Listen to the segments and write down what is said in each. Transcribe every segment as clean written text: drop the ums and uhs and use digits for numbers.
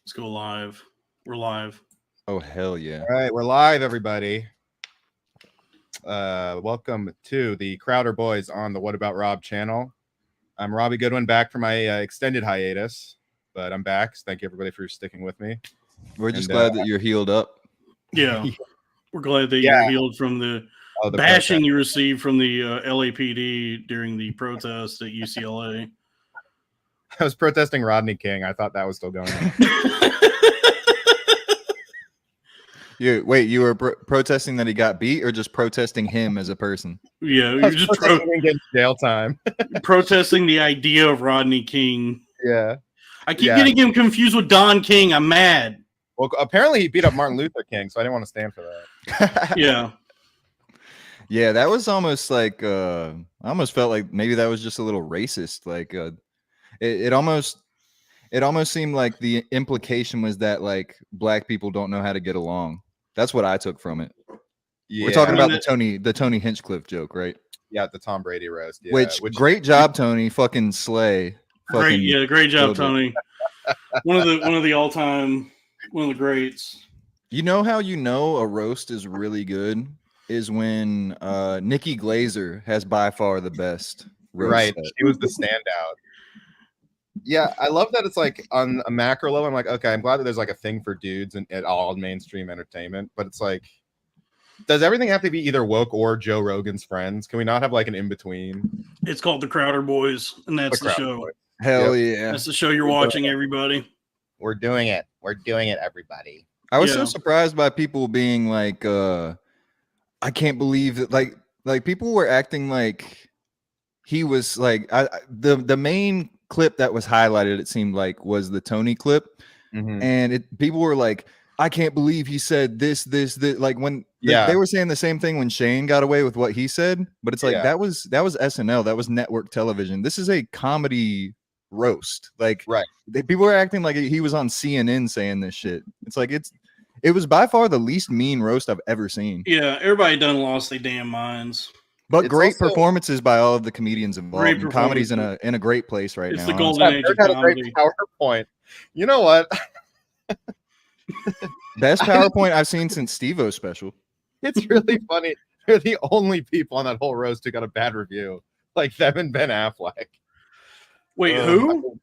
Let's go live. We're live. Oh, hell yeah. All right, we're live, everybody. Welcome to the Crowder Boys on the What About Rob channel. I'm Robbie Goodwin, back from my extended hiatus, but I'm back. So thank you, everybody, for sticking with me. We're just glad that you're healed up. Yeah. We're glad that you're healed from the bashing protest you received from the LAPD during the protest at UCLA. I was protesting Rodney King. I thought that was still going on. You were protesting that he got beat, or just protesting him as a person? Yeah, you're just getting jail time. Protesting the idea of Rodney King. Yeah. I keep getting him confused with Don King. I'm mad. Well, apparently he beat up Martin Luther King, so I didn't want to stand for that. Yeah. Yeah, that was almost like I almost felt like maybe that was just a little racist. Like it almost seemed like the implication was that like black people don't know how to get along. That's what I took from it. Yeah. We're talking about the Tony Hinchcliffe joke, right? Yeah, the Tom Brady roast. Yeah, which great job, Tony. Fucking slay. Great job, Tony. one of the all-time, one of the greats. You know how you know a roast is really good is when Nikki Glaser has by far the best roast. Right. Set. She was the standout. Yeah, I love that it's like on a macro level. I'm like, okay, I'm glad that there's like a thing for dudes and at all mainstream entertainment, but it's like, does everything have to be either woke or Joe Rogan's friends? Can we not have like an in-between? It's called the Crowder Boys, and that's the show. Boys. Hell yeah. That's the show you're watching, everybody. We're doing it. We're doing it, everybody. I was so surprised by people being like, I can't believe that like people were acting like he was like the main clip that was highlighted, it seemed like, was the Tony clip. Mm-hmm. And people were like, I can't believe he said this like when they were saying the same thing when Shane got away with what he said, but it's like that was SNL, that was network television. This is a comedy roast. Like people were acting like he was on CNN saying this shit. It's like it was by far the least mean roast I've ever seen. Yeah, everybody done lost their damn minds. But it's great performances by all of the comedians involved. Comedy's in a great place right now. It's the golden age of comedy. A great PowerPoint. You know what? Best PowerPoint I've seen since Steve-O's special. It's really funny. They're the only people on that whole roast who got a bad review. Like them and Ben Affleck. Wait, who?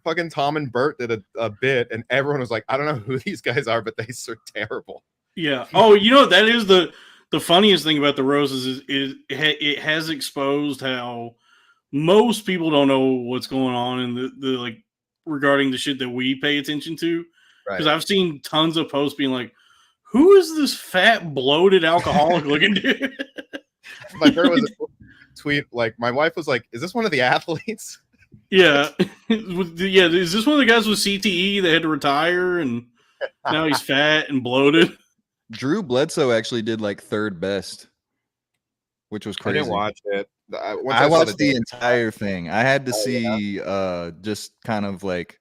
Fucking Tom and Bert did a bit, and everyone was like, I don't know who these guys are, but they are terrible. Yeah. Oh, you know, that is the funniest thing about the roses is it has exposed how most people don't know what's going on in the like regarding the shit that we pay attention to. Because I've seen tons of posts being like, who is this fat, bloated, alcoholic looking dude? My favorite was a tweet, like, my wife was like, is this one of the athletes? Yeah. Yeah. Is this one of the guys with CTE that had to retire and now he's fat and bloated? Drew Bledsoe actually did like third best, which was crazy. I didn't watch it. I watched the entire thing. I had to see just kind of like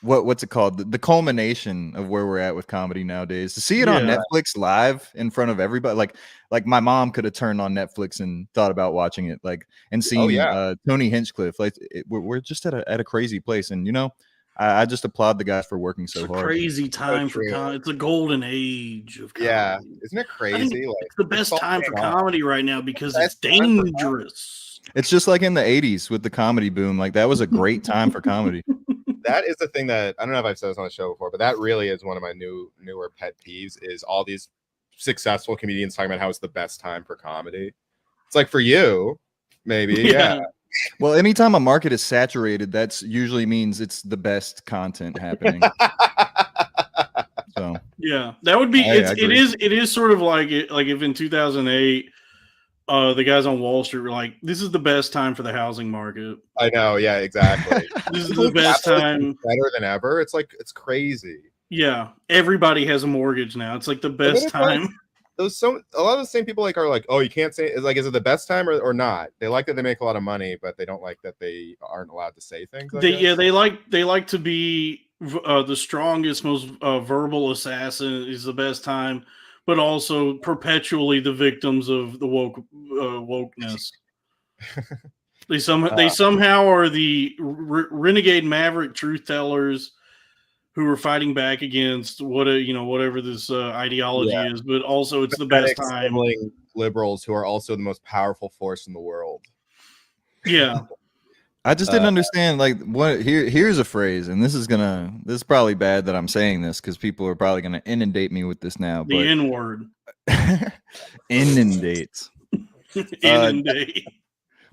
what's it called? The culmination of where we're at with comedy nowadays. To see it on Netflix live in front of everybody, like my mom could have turned on Netflix and thought about watching it, like, and seeing Tony Hinchcliffe. Like we're just at a crazy place, and you know, I just applaud the guys for working so hard. Crazy time for comedy. It's a golden age of comedy. Yeah, isn't it crazy? Like, it's the best time for comedy right now because it's dangerous. It's just like in the 80s with the comedy boom. Like that was a great time for comedy. That is the thing that I don't know if I've said this on the show before, but that really is one of my newer pet peeves is all these successful comedians talking about how it's the best time for comedy. It's like for you, maybe, yeah. Well, anytime a market is saturated, that's usually means it's the best content happening. So yeah, that would be. It is sort of like if in 2008. The guys on Wall Street were like, this is the best time for the housing market. I know. Yeah, exactly. This is the best time. Better than ever. It's like, it's crazy. Yeah. Everybody has a mortgage now. It's like the best time. Like, a lot of the same people are like, oh, you can't say is it the best time or not? They like that they make a lot of money, but they don't like that they aren't allowed to say things. They like to be the strongest, most verbal assassin is the best time. But also perpetually the victims of the wokeness. They somehow are the renegade maverick truth tellers who are fighting back against whatever this ideology is, but also it's the best time. Liberals who are also the most powerful force in the world. Yeah. I just didn't understand, like, what here's a phrase, and this is probably bad that I'm saying this because people are probably gonna inundate me with this now. The N word. Inundates. Inundate.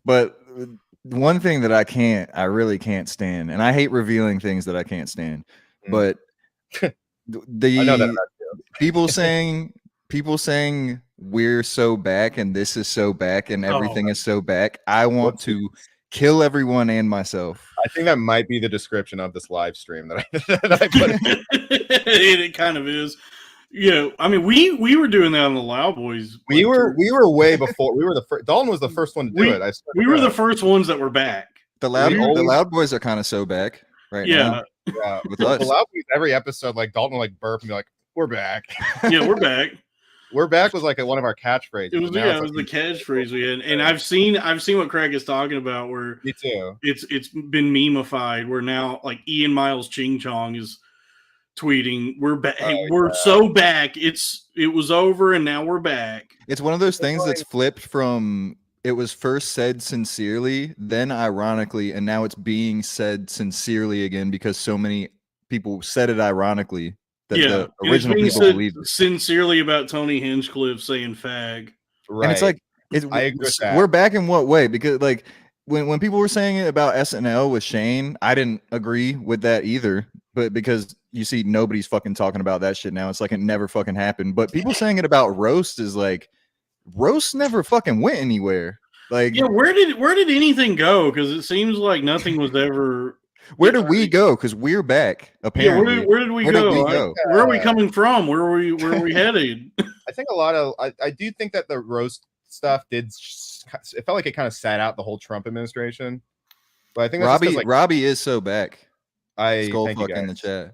But one thing that I really can't stand, and I hate revealing things that I can't stand, but the people saying we're so back and this is so back and everything is so back. I want to kill everyone and myself. I think that might be the description of this live stream that I put. It kind of is. Yeah, I mean, we were doing that on the Loud Boys. We were way before. We were the first. Dalton was the first one to do it. We were the first ones that were back. The Loud Boys are kind of so back right now. Yeah, with us. The Loud Boys, every episode, like Dalton would like burp and be like, "We're back." Yeah, we're back. We're back was like one of our catchphrases. It was the catchphrase we had, and I've seen what Craig is talking about. Where me too. It's been memeified. Where now like Ian Miles Ching Chong is tweeting, "We're back. We're so back. It was over, and now we're back." It's one of those things that's flipped from it was first said sincerely, then ironically, and now it's being said sincerely again because so many people said it ironically that the original people believed it. Sincerely about Tony Hinchcliffe saying "fag." Right. And it's like I agree with that. We're back in what way? Because like when people were saying it about SNL with Shane, I didn't agree with that either. But because you see nobody's fucking talking about that shit now, it's like it never fucking happened. But people saying it about roast is like roast never fucking went anywhere. Like, yeah, where did anything go? Because it seems like nothing was ever. Where did we go? Because we're back. Apparently, yeah, where did we go? Where are we coming from? Where are we headed? I think a lot of I do think that the roast stuff it felt like it kind of sat out the whole Trump administration. But I think that's Robbie is so back. Skullfuck in the chat.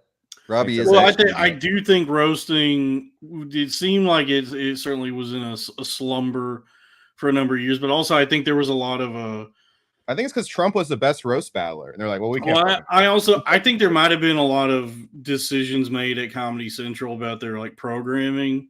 Robbie is. Well, I do think roasting. It seemed like it certainly was in a slumber for a number of years, but also I think there was a lot of I think it's because Trump was the best roast battler, and they're like, "Well, we can't." Well, I think there might have been a lot of decisions made at Comedy Central about their like programming,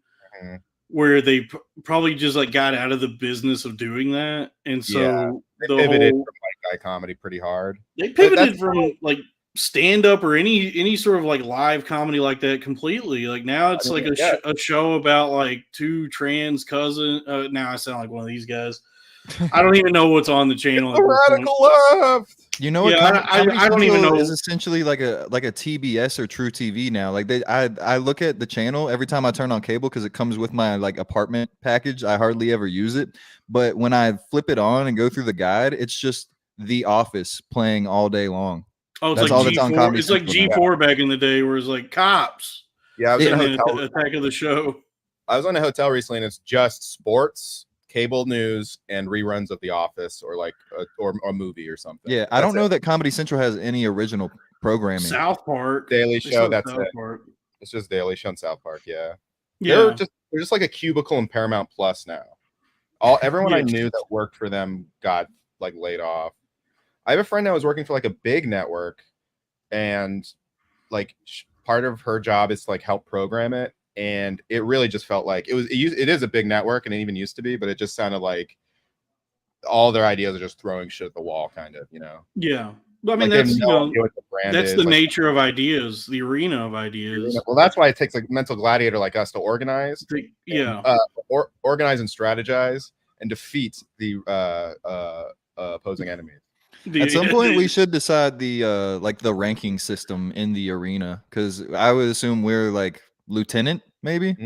where they probably just like got out of the business of doing that, and so they pivoted from like guy comedy pretty hard. They pivoted from like stand up or any sort of like live comedy like that completely. Like now it's a show about like two trans cousins. Now I sound like one of these guys. I don't even know what's on the channel. The radical left. You know what? I don't even know. Is essentially like a TBS or True TV now. Like I look at the channel every time I turn on cable because it comes with my like apartment package. I hardly ever use it, but when I flip it on and go through the guide, it's just The Office playing all day long. Oh, it's like G4. It's like G4 back in the day, where it's like cops. Yeah, I was in a hotel. Attack of the Show. I was on a hotel recently, and it's just sports, cable news, and reruns of The Office, or like or a movie or something. Yeah, I don't know that Comedy Central has any original programming. South Park, Daily Show. That's South it. Park. It's just Daily Show and South Park. Yeah. Yeah. They're just like a cubicle in Paramount Plus now. Everyone I knew that worked for them got like laid off. I have a friend that was working for like a big network, and like part of her job is to like help program it, and it really just felt like it is a big network, and it even used to be, but it just sounded like all their ideas are just throwing shit at the wall, kind of, you know. Yeah, I mean, like, that's the nature of ideas, the arena of ideas. Well, that's why it takes like mental gladiator like us to organize, or organize and strategize and defeat the opposing enemies. At some point, we should decide the like the ranking system in the arena, because I would assume we're like lieutenant, maybe.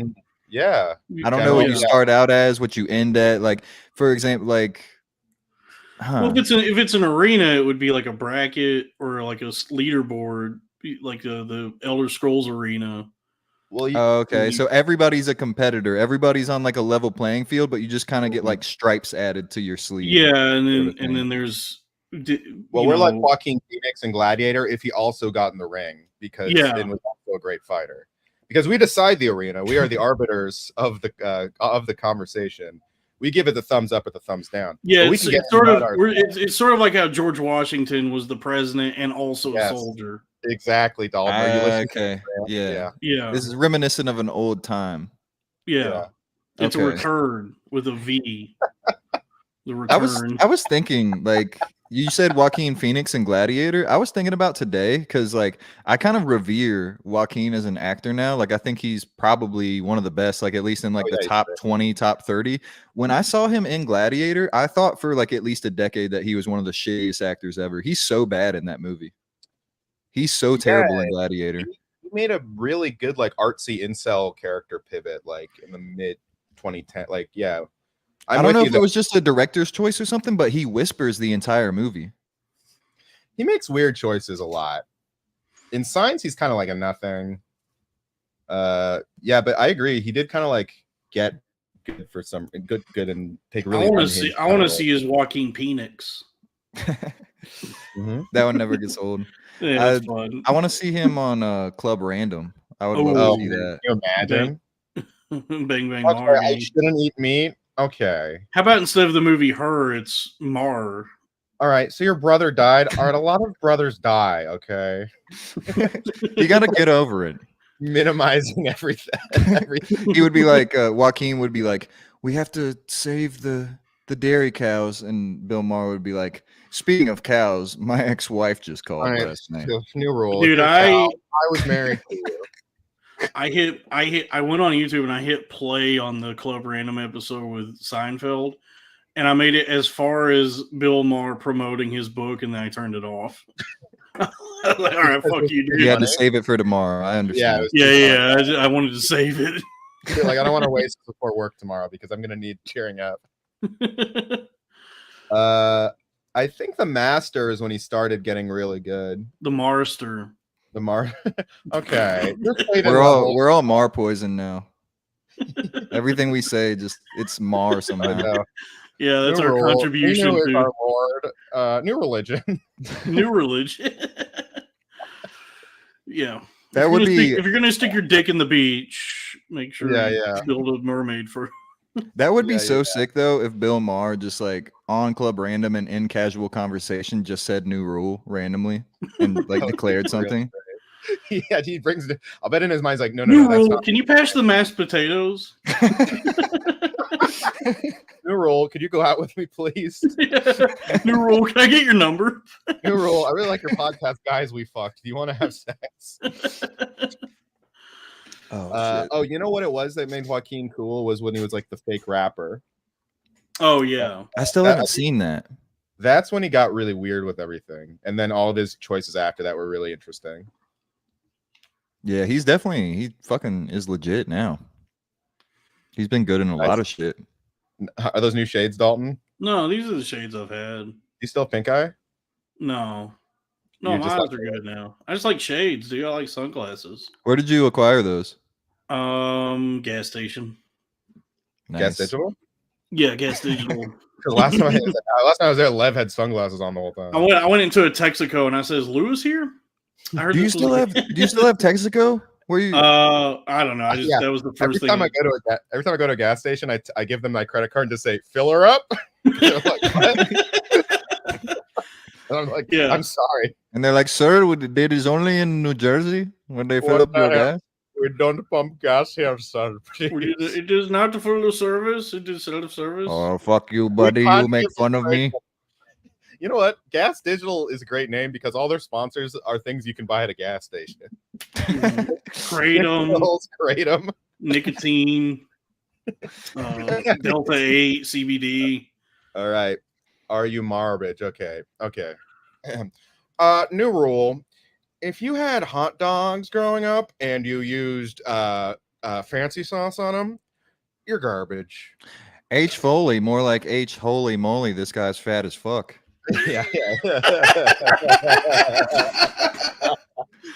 Yeah, I don't know what you start out as, what you end at. Like, for example, like. Well, if it's an arena, it would be like a bracket or like a leaderboard, like the Elder Scrolls arena. Well, okay, so everybody's a competitor. Everybody's on like a level playing field, but you just kind of get like stripes added to your sleeve. Yeah, and then there's. We're like Joaquin Phoenix and Gladiator if he also got in the ring, because then was also a great fighter. Because we decide the arena, we are the arbiters of the conversation. We give it the thumbs up or the thumbs down. Yeah, it's sort of like how George Washington was the president and also a soldier. Exactly, Dalton. Are you listening? Okay. Yeah. Yeah. This is reminiscent of an old time. Yeah. It's a return with a V. The return. I was thinking, like, you said Joaquin Phoenix and Gladiator. I was thinking about today because, like, I kind of revere Joaquin as an actor now. Like, I think he's probably one of the best, like, at least in like the top 20, top 30. When I saw him in Gladiator, I thought for like at least a decade that he was one of the shittiest actors ever. He's so bad in that movie. He's so terrible in Gladiator. He made a really good, like, artsy incel character pivot, like in the mid 2010. Like, yeah. I don't know if it was just a director's choice or something, but he whispers the entire movie. He makes weird choices a lot. In Signs, he's kind of like a nothing. Yeah, but I agree. He did kind of like get good for some good and take really. I want to see his Joaquin Phoenix. That one never gets old. Yeah, that's fun. I want to see him on Club Random. I would love to see that. Can you imagine? Bang bang. Okay, I shouldn't eat meat. Okay. How about instead of the movie Her, it's Mar? All right. So your brother died. All right. A lot of brothers die. Okay. You got to get over it. Minimizing everything. He would be like, Joaquin would be like, we have to save the dairy cows. And Bill Maher would be like, speaking of cows, my ex-wife just called last night. New rule. Dude, I was married to you. I went on YouTube and I hit play on the Club Random episode with Seinfeld, and I made it as far as Bill Maher promoting his book, and then I turned it off. I was like, all right, fuck you, dude. You had to save it for tomorrow. I understand. Yeah. I wanted to save it. Dude, like, I don't want to waste before work tomorrow because I'm gonna need cheering up. I think The Master is when he started getting really good. The Marster. The Mar. Okay. We're all Mar poison now. Everything we say, it's Mar somehow. Yeah, that's our contribution to our Lord. New religion. New religion. Yeah. That would be if you're gonna stick your dick in the beach, make sure you build a mermaid for. That would be so sick though if Bill Maher just like on Club Random and in casual conversation just said new rule randomly and like declared something. Yeah, he brings it. I'll bet in his mind he's like, no, new rule. Can you pass the mashed potatoes? New rule. Could you go out with me, please? New rule. Can I get your number? New rule. I really like your podcast, guys. We fucked. Do you want to have sex? You know what it was that made Joaquin cool was when he was like the fake rapper. Oh yeah, I still haven't seen that. That's when he got really weird with everything, and then all of his choices after that were really interesting. Yeah, he fucking is legit now. He's been good in a lot of shit. Are those new shades, Dalton? No, these are the shades I've had. You still pink eye? No, my eyes are good now. I just like shades, dude. I like sunglasses. Where did you acquire those? Gas station. Nice. Gas Digital? Yeah, Gas Digital. Because last time I was there, Lev had sunglasses on the whole time. I went into a Texaco and I said, "Is Lewis here?" I heard do you still have Texaco? Where you? I don't know. That was the first thing. Every time I go to a gas station, I give them my credit card and just say, "Fill her up." They're like, what? And I'm like, yeah, I'm sorry. And they're like, "Sir, it is only in New Jersey when they fill up your gas." We don't pump gas here, sir. It is not full service. It is self-service. Oh, fuck you, buddy. You make fun of me. You know what? Gas Digital is a great name because all their sponsors are things you can buy at a gas station. Kratom, nicotine, Delta 8, CBD. All right. Are you Marbage? Okay. New rule. If you had hot dogs growing up and you used fancy sauce on them, you're garbage. H. Foley, more like H. Holy moly. This guy's fat as fuck. Yeah.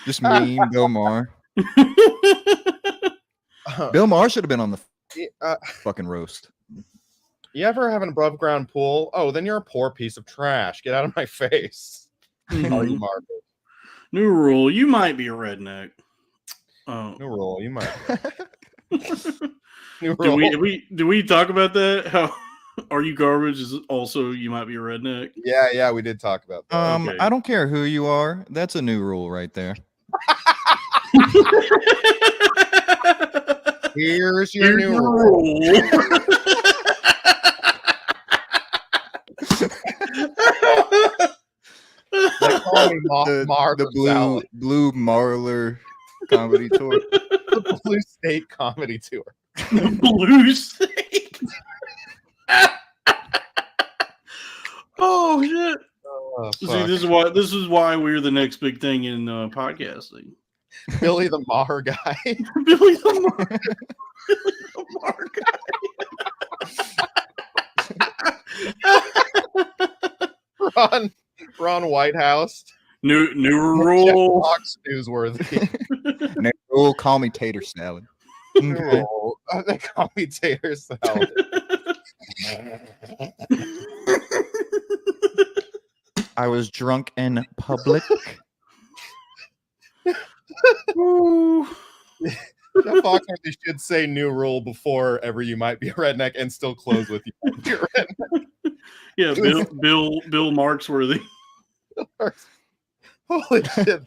Just mean Bill Maher. Bill Maher should have been on the fucking roast. You ever have an above ground pool? Oh, then you're a poor piece of trash. Get out of my face. Are you Margaret? New rule. You might be a redneck. New rule. You might. New rule. Did we talk about that? Are you garbage? Is also you might be a redneck. Yeah, we did talk about that. Okay. I don't care who you are. That's a new rule right there. Here's your new rule. They call me the blue Marler comedy tour. The Blue State comedy tour. The Blue State. Oh shit! Oh, See, this is why we're the next big thing in podcasting. Billy the Maher guy. Billy the Maher. Billy the Maher guy. Ron Whitehouse. New rule. Fox newsworthy. New rule. Call me tater salad. New rule. They call me tater salad. I was drunk in public. Jeff Foxworthy should say new rule before ever you might be a redneck and still close with you. You're a redneck. Yeah, Bill Marksworthy. Holy shit.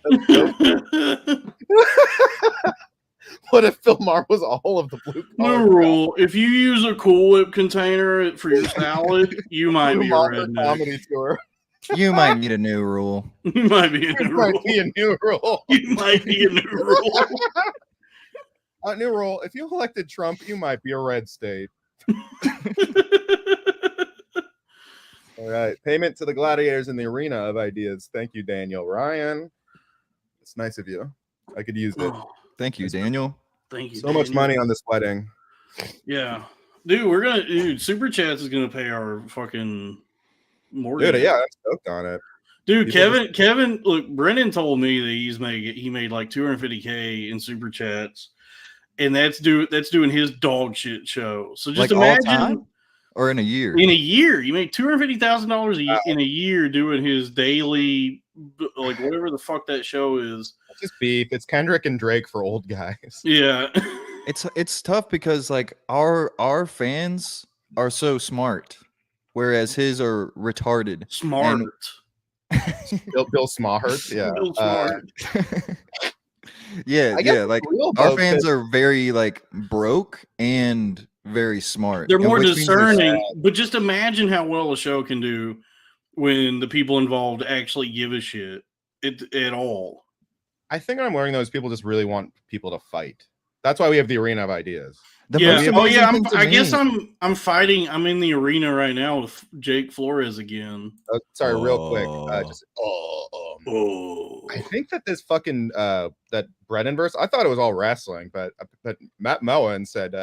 What if Bill Maher was all of the blue collar? New rule. If you use a Cool Whip container for your salad, you might be a redneck. Comedy tour. You might need a new rule. You might be a new rule. You might be a new rule. New rule. If you elected Trump, you might be a red state. All right. Payment to the gladiators in the arena of ideas. Thank you, Daniel Ryan. It's nice of you. I could use it. Thank you, Daniel. Thank you. So much money on this wedding. Yeah. Dude, Super Chats is gonna pay our fucking mortgage. Dude, yeah, I'm stoked on it. Dude, Kevin, look, Brennan told me that he made like $250K in Super Chats, and that's doing his dog shit show. So just like imagine, or in a year. In a year, you made $250,000 in a year doing his daily, like whatever the fuck that show is. It's just beef. It's Kendrick and Drake for old guys. Yeah, it's tough because like our fans are so smart, whereas his are retarded. Smart. Bill Smart, yeah. Bill Smart. yeah. Like our fans are very like broke and very smart. They're more discerning, but just imagine how well a show can do when the people involved actually give a shit at all. I think what I'm learning though is people just really want people to fight. That's why we have the arena of ideas. I guess I'm fighting. I'm in the arena right now with Jake Flores again. Sorry, real quick. I think that this fucking that Brennan verse. I thought it was all wrestling, but Matt Moen said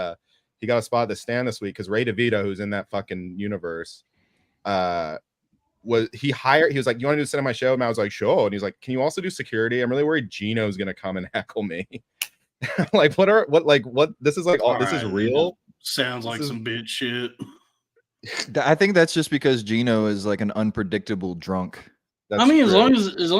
he got a spot at the stand this week because Ray DeVito, who's in that fucking universe, he was like, "You want to do a set of my show?" And I was like, "Sure." And he's like, "Can you also do security? I'm really worried Gino's gonna come and heckle me." Like what this is like all this is real. Sounds like some bitch shit. I think that's just because Gino is like an unpredictable drunk. That's as long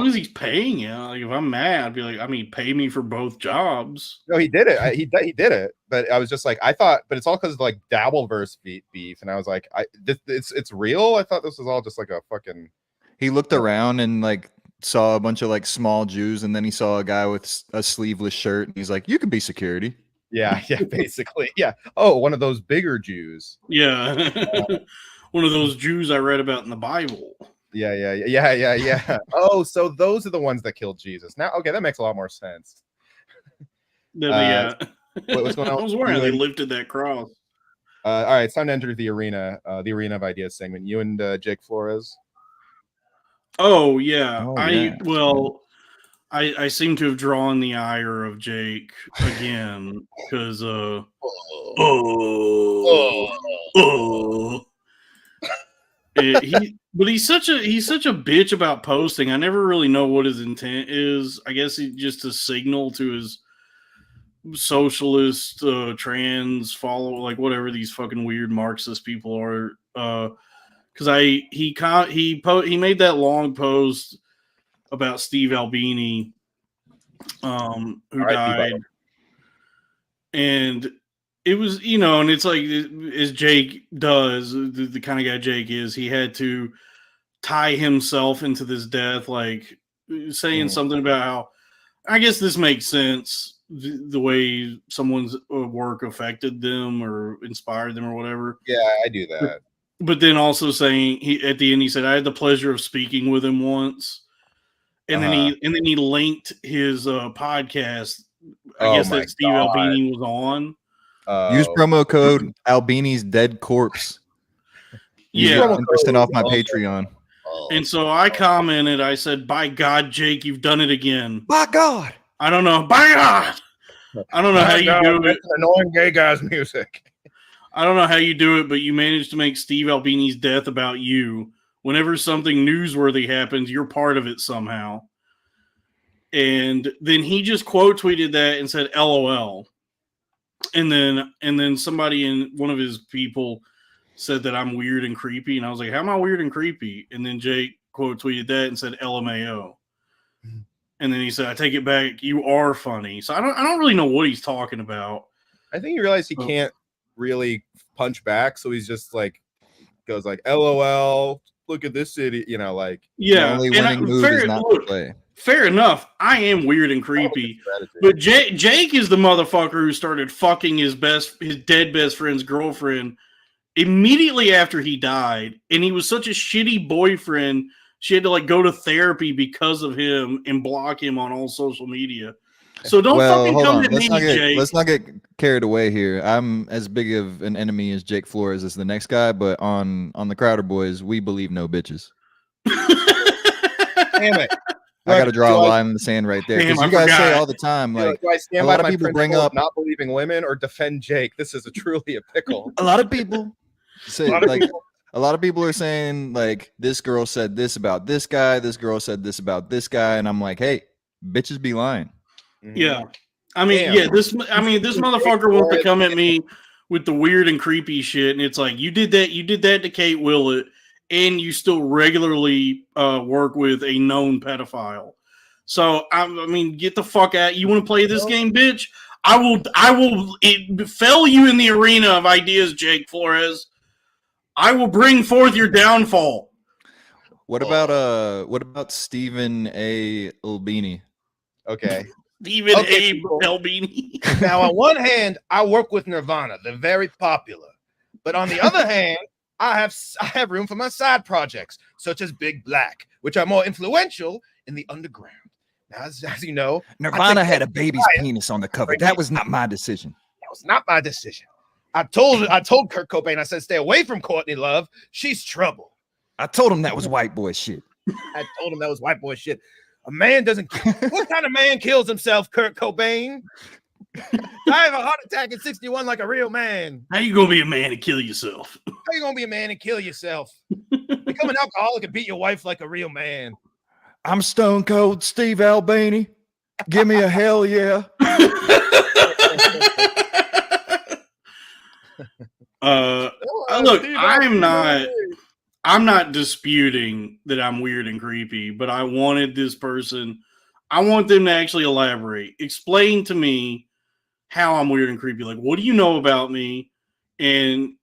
as he's paying you, like if I'm mad, I'd be like, pay me for both jobs. No, he did it. He did it, but I was just like, I thought, but it's all because of like Dabbleverse beef, and I was like, it's real. I thought this was all just like a fucking. He looked around and like saw a bunch of like small Jews, and then he saw a guy with a sleeveless shirt, and he's like, "You could be security." Yeah, basically, yeah. Oh, one of those bigger Jews. Yeah, one of those Jews I read about in the Bible. Yeah. Oh, so those are the ones that killed Jesus. Now, okay, that makes a lot more sense. Yeah. What's going on? I was wondering they lifted that cross. All right, it's time to enter the arena of ideas segment. You and Jake Flores. Oh yeah. Oh, I seem to have drawn the ire of Jake again because he's such a bitch about posting. I never really know what his intent is. I guess he just to signal to his socialist trans follow, like whatever these fucking weird Marxist people are. Because he made that long post about Steve Albini, who died, and it was, and it's like, as Jake does, the kind of guy Jake is, he had to tie himself into this death, like saying something about how, I guess this makes sense, the way someone's work affected them or inspired them or whatever. Yeah, I do that. But then also saying, at the end, he said, I had the pleasure of speaking with him once. And then he linked his podcast. I guess that Steve Albini was on. Use promo code Albini's Dead Corpse. Yeah, 10% off my Patreon. And so I commented. I said, "By God, Jake, you've done it again." By God, I don't know. By God, I don't know how you do it. Annoying gay guys' music. I don't know how you do it, but you managed to make Steve Albini's death about you. Whenever something newsworthy happens, you're part of it somehow. And then he just quote tweeted that and said LOL. And then somebody in one of his people said that I'm weird and creepy. And I was like, how am I weird and creepy? And then Jake quote tweeted that and said LMAO. And then he said, I take it back, you are funny. So I don't really know what he's talking about. I think he realized he can't really punch back, so he's just like goes like LOL, look at this city, like yeah. The only winning move is not to play. Fair enough. I am weird and creepy, but Jake is the motherfucker who started fucking his dead best friend's girlfriend immediately after he died, and he was such a shitty boyfriend. She had to go to therapy because of him and block him on all social media. So don't fucking come at me, Jake. Let's not get carried away here. I'm as big of an enemy as Jake Flores is the next guy, but on the Crowder Boys, we believe no bitches. Damn it. I got to draw a line in the sand right there, because you guys say all the time, like, do I stand a by lot of my people bring up not believing women or defend Jake? This is truly a pickle. A lot of people say, a lot of people are saying, like, this girl said this about this guy, this girl said this about this guy, and I'm like, hey, bitches be lying. Yeah. I mean, this motherfucker wants to come at me with the weird and creepy shit, and it's like, you did that to Kate Willett, and you still regularly work with a known pedophile. So I mean, get the fuck out. You want to play this game, bitch? I will fell you in the arena of ideas, Jake Flores. I will bring forth your downfall. What about Stephen A. Albini? Okay. Stephen A. Albini. Now, on one hand, I work with Nirvana. They're very popular. But on the other hand, I have room for my side projects, such as Big Black, which are more influential in the underground. Now, as you know, Nirvana had a baby's penis on the cover. That was not my decision. That was not my decision. I told Kurt Cobain, I said, stay away from Courtney Love. She's trouble. I told him that was white boy shit. I told him that was white boy shit. A man doesn't. What kind of man kills himself, Kurt Cobain? I have a heart attack at 61 like a real man. How you gonna be a man and kill yourself? How you gonna be a man and kill yourself? Become an alcoholic and beat your wife like a real man. I'm Stone Cold Steve Albini. Give me a hell yeah. Look, I'm not disputing that I'm weird and creepy, but I wanted this person. I want them to actually elaborate, explain to me how I'm weird and creepy. Like, what do you know about me? And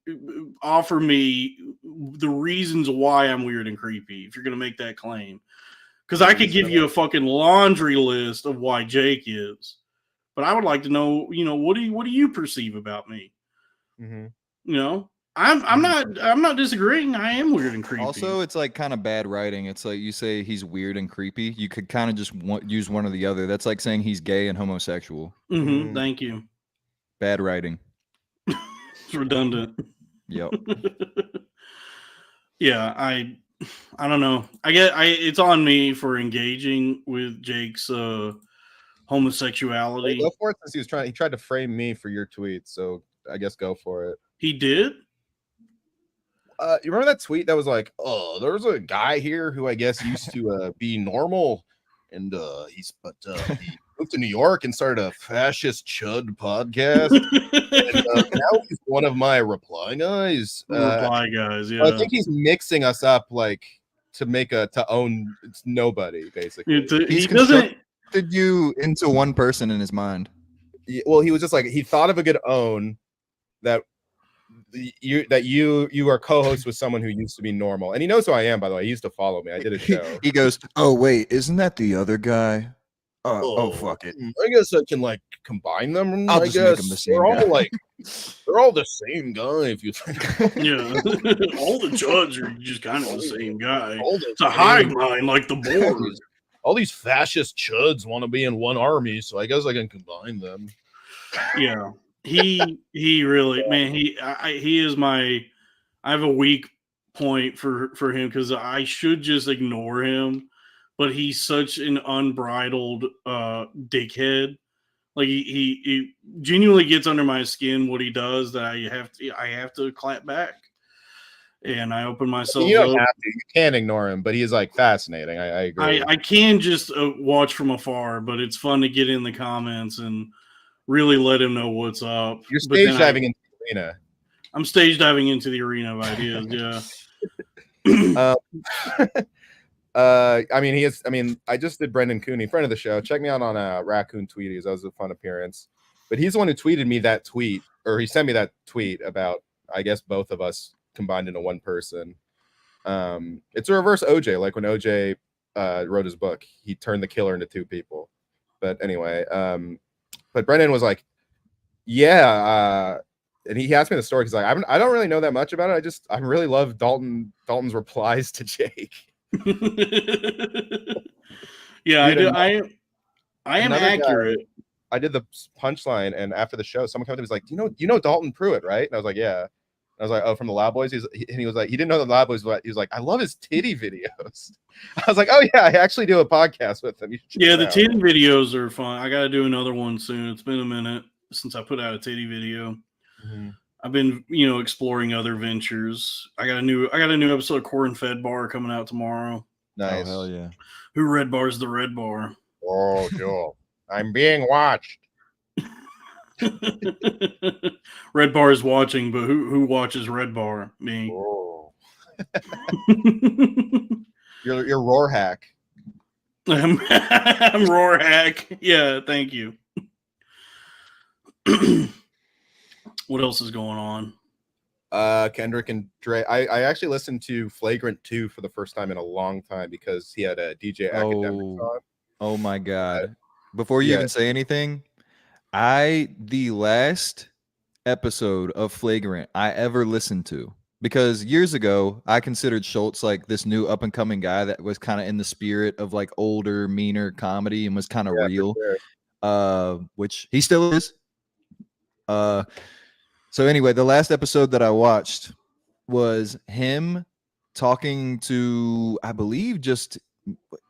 offer me the reasons why I'm weird and creepy, if you're going to make that claim. Because I could give you a fucking laundry list of why Jake is. But I would like to know, what do you perceive about me? Mm-hmm. I'm not disagreeing. I am weird and creepy. Also, it's like kind of bad writing. It's like you say he's weird and creepy. You could kind of just use one or the other. That's like saying he's gay and homosexual. Mm-hmm. Thank you. Bad writing. It's redundant. Yep. Yeah, I don't know. It's on me for engaging with Jake's homosexuality. Go for it, since he tried to frame me for your tweet, so I guess go for it. He did? You remember that tweet that was like, oh, there's a guy here who I guess used to be normal, and he moved to New York and started a fascist chud podcast. And now he's one of my reply guys. Yeah. I think he's mixing us up, like, to own nobody, basically. He's constructed you into one person in his mind. Well, he was just like, he thought of a good own, that you are co-host with someone who used to be normal, and he knows who I am, by the way. He used to follow me. I did a show. He goes, "Oh wait, isn't that the other guy? Oh fuck it. I guess I can like combine them. I'll just make them the same guy." They're all the same guy. If you think, Yeah, all the Judds are just kind of the same guy. all the It's a hive mind like the board. all these fascist chuds want to be in one army, so I guess I can combine them. Yeah, he really, man, he is my. I have a weak point for him because I should just ignore him, but he's such an unbridled dickhead. Like he genuinely gets under my skin what he does that I have to clap back, and I open myself. You don't up. have to. You can't ignore him, but he is like fascinating. I agree. I can just watch from afar, but it's fun to get in the comments and really let him know what's up. You're stage diving into the arena. I'm stage diving into the arena of ideas. Yeah. I mean, I just did Brendan Cooney, friend of the show. Check me out on Raccoon Tweeties. That was a fun appearance. But he's the one who tweeted me that tweet, or he sent me that tweet about, I guess, both of us combined into one person. It's a reverse OJ, like when OJ wrote his book, he turned the killer into two people. But anyway, but Brendan was like, yeah, and he asked me the story because like I don't really know that much about it. I really love Dalton's replies to Jake. Yeah, Dude, I am accurate. I did the punchline, and after the show, someone came up to me and was like, you know Dalton Pruitt, right? And I was like, yeah. And I was like, oh, from the Loud Boys. He was like, he didn't know the Loud Boys, but he was like, I love his titty videos. I was like, oh yeah, I actually do a podcast with him. Yeah, the titty videos are fun. I got to do another one soon. It's been a minute since I put out a titty video. Mm-hmm. I've been, exploring other ventures. I got a new episode of Corn Fed Bar coming out tomorrow. Nice. Oh, hell yeah. Who red bars the red bar? Oh, Joel. I'm being watched. Red Bar is watching, but who watches Red Bar? Me. Oh. You're roar hack. I'm roar hack. Yeah, thank you. What else is going on? Kendrick and Dre. I actually listened to Flagrant 2 for the first time in a long time because he had a DJ Academics on. Oh my god. Before you even say anything, the last episode of Flagrant I ever listened to, because years ago I considered Schultz like this new up and coming guy that was kind of in the spirit of like older, meaner comedy and was kind of real. Sure. Which he still is. So anyway, the last episode that I watched was him talking to, I believe, just